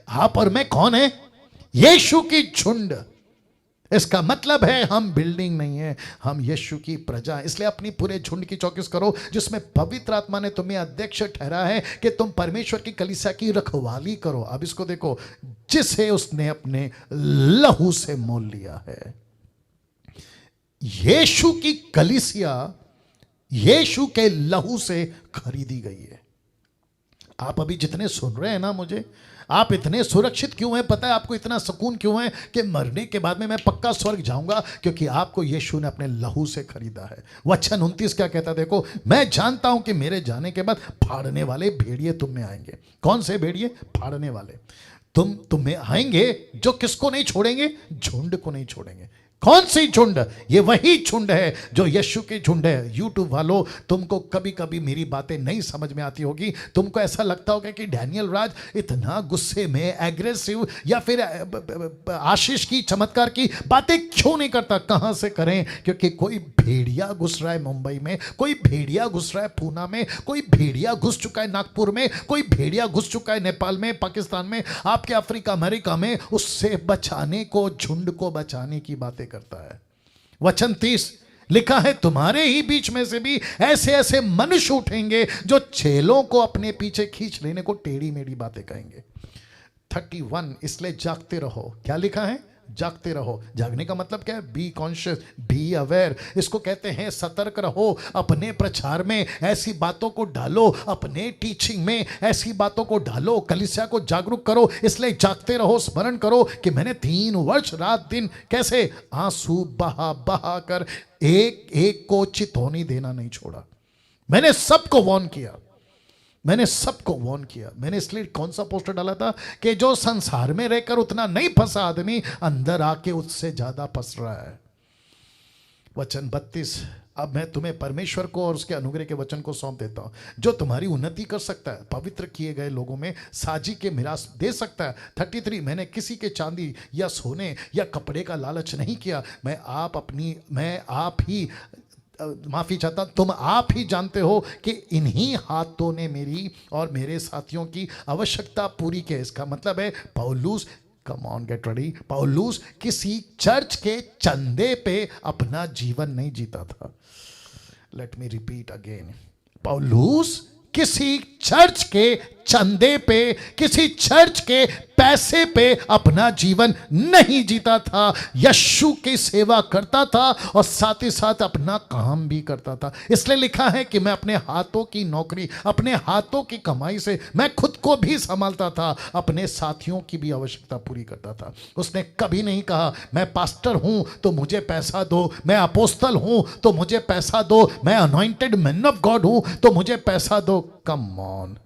[SPEAKER 1] आप और मैं कौन है? यीशु की झुंड। इसका मतलब है हम बिल्डिंग नहीं है, हम यीशु की प्रजा। इसलिए अपनी पूरे झुंड की चौकस करो, जिसमें पवित्र आत्मा ने तुम्हें अध्यक्ष ठहरा है कि तुम परमेश्वर की कलीसिया की रखवाली करो। अब इसको देखो, जिसे उसने अपने लहू से मोल लिया है। यीशु की कलीसिया यीशु के लहू से खरीदी गई है। आप अभी जितने सुन रहे हैं ना मुझे, आप इतने सुरक्षित क्यों हैं? पता है आपको इतना सुकून क्यों है कि मरने के बाद में मैं पक्का स्वर्ग जाऊंगा? क्योंकि आपको यीशु ने अपने लहू से खरीदा है। वचन 29 क्या कहता है देखो, मैं जानता हूं कि मेरे जाने के बाद फाड़ने वाले भेड़िए तुम में आएंगे। कौन से भेड़िए? फाड़ने वाले तुम्हें आएंगे जो किसको नहीं छोड़ेंगे? झुंड को नहीं छोड़ेंगे। कौन सी झुंड? ये वही झुंड है जो यीशु की झुंड है। यूट्यूब वालों, तुमको कभी कभी मेरी बातें नहीं समझ में आती होगी, तुमको ऐसा लगता होगा कि डैनियल राज इतना गुस्से में, एग्रेसिव, या फिर आशीष की, चमत्कार की बातें क्यों नहीं करता। कहां से करें? क्योंकि कोई भेड़िया घुस रहा है मुंबई में, कोई भेड़िया घुस रहा है पूना में, कोई भेड़िया घुस चुका है नागपुर में, कोई भेड़िया घुस चुका है नेपाल में, पाकिस्तान में, आपके अफ्रीका, अमेरिका में। उससे बचाने को, झुंड को बचाने की बातें करता है। वचन 30 लिखा है, तुम्हारे ही बीच में से भी ऐसे ऐसे मनुष्य उठेंगे जो चेलों को अपने पीछे खींच लेने को टेढ़ी मेढ़ी बातें कहेंगे। 31 इसलिए जागते रहो। क्या लिखा है? जागते रहो। जागने का मतलब क्या है? Be conscious, be aware. इसको कहते हैं सतर्क रहो। अपने प्रचार में ऐसी बातों को डालो, अपने टीचिंग में ऐसी बातों को डालो, कलीसिया को जागरूक करो। इसलिए जागते रहो, स्मरण करो कि मैंने 3 वर्ष रात दिन कैसे आंसू बहा बहा कर एक एक को चितौनी देना नहीं छोड़ा। मैंने सबको वार्न किया, मैंने सबको वार्न किया। मैंने इसलिए कौन सा पोस्टर डाला था कि जो संसार में रहकर उतना नहीं फंसा आदमी, अंदर आके उससे ज्यादा फंस रहा है। वचन 32 अब मैं तुम्हें परमेश्वर को और उसके अनुग्रह के वचन को सौंप देता हूं, जो तुम्हारी उन्नति कर सकता है, पवित्र किए गए लोगों में साजी के मिरास दे सकता है। 33, मैंने किसी के चांदी या सोने या कपड़े का लालच नहीं किया। मैं आप ही माफी चाहता, तुम आप ही जानते हो कि इन्हीं हाथों ने मेरी और मेरे साथियों की आवश्यकता पूरी की। इसका मतलब है पौलुस, कम ऑन गेट रेडी, पौलुस किसी चर्च के चंदे पे अपना जीवन नहीं जीता था। लेट मी रिपीट अगेन, पौलुस किसी चर्च के चंदे पे, किसी चर्च के पैसे पे अपना जीवन नहीं जीता था। यीशु की सेवा करता था और साथ ही साथ अपना काम भी करता था। इसलिए लिखा है कि मैं अपने हाथों की नौकरी, अपने हाथों की कमाई से मैं खुद को भी संभालता था, अपने साथियों की भी आवश्यकता पूरी करता था। उसने कभी नहीं कहा मैं पास्टर हूं तो मुझे पैसा दो, मैं अपोस्तल हूं तो मुझे पैसा दो, मैं अनॉइंटेड मैन ऑफ गॉड हूं तो मुझे पैसा दो। Come on.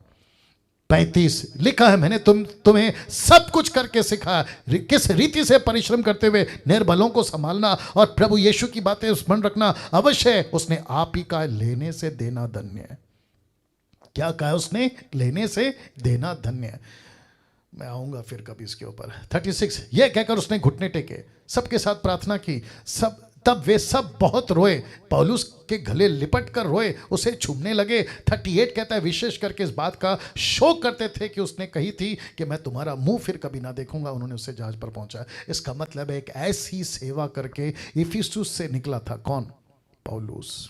[SPEAKER 1] 35 लिखा है, मैंने तुम्हें सब कुछ करके सिखाया, किस रीति से परिश्रम करते हुए निर्बलों को संभालना और प्रभु यीशु की बातें स्मरण रखना अवश्य है। उसने आप ही का लेने से देना धन्य है। क्या कहा उसने? लेने से देना धन्य है। मैं आऊंगा फिर कभी इसके ऊपर। 36, यह कहकर उसने घुटने टेके, सबके साथ प्रार्थना की। तब वे सब बहुत रोए, पौलुस के गले लिपट कर रोए, उसे छूने लगे। 38 कहता है, विशेष करके इस बात का शोक करते थे कि उसने कही थी कि मैं तुम्हारा मुंह फिर कभी ना देखूंगा। उन्होंने उसे जहाज पर पहुंचा। इसका मतलब है एक ऐसी सेवा करके इफिसुस से निकला था कौन? पौलुस।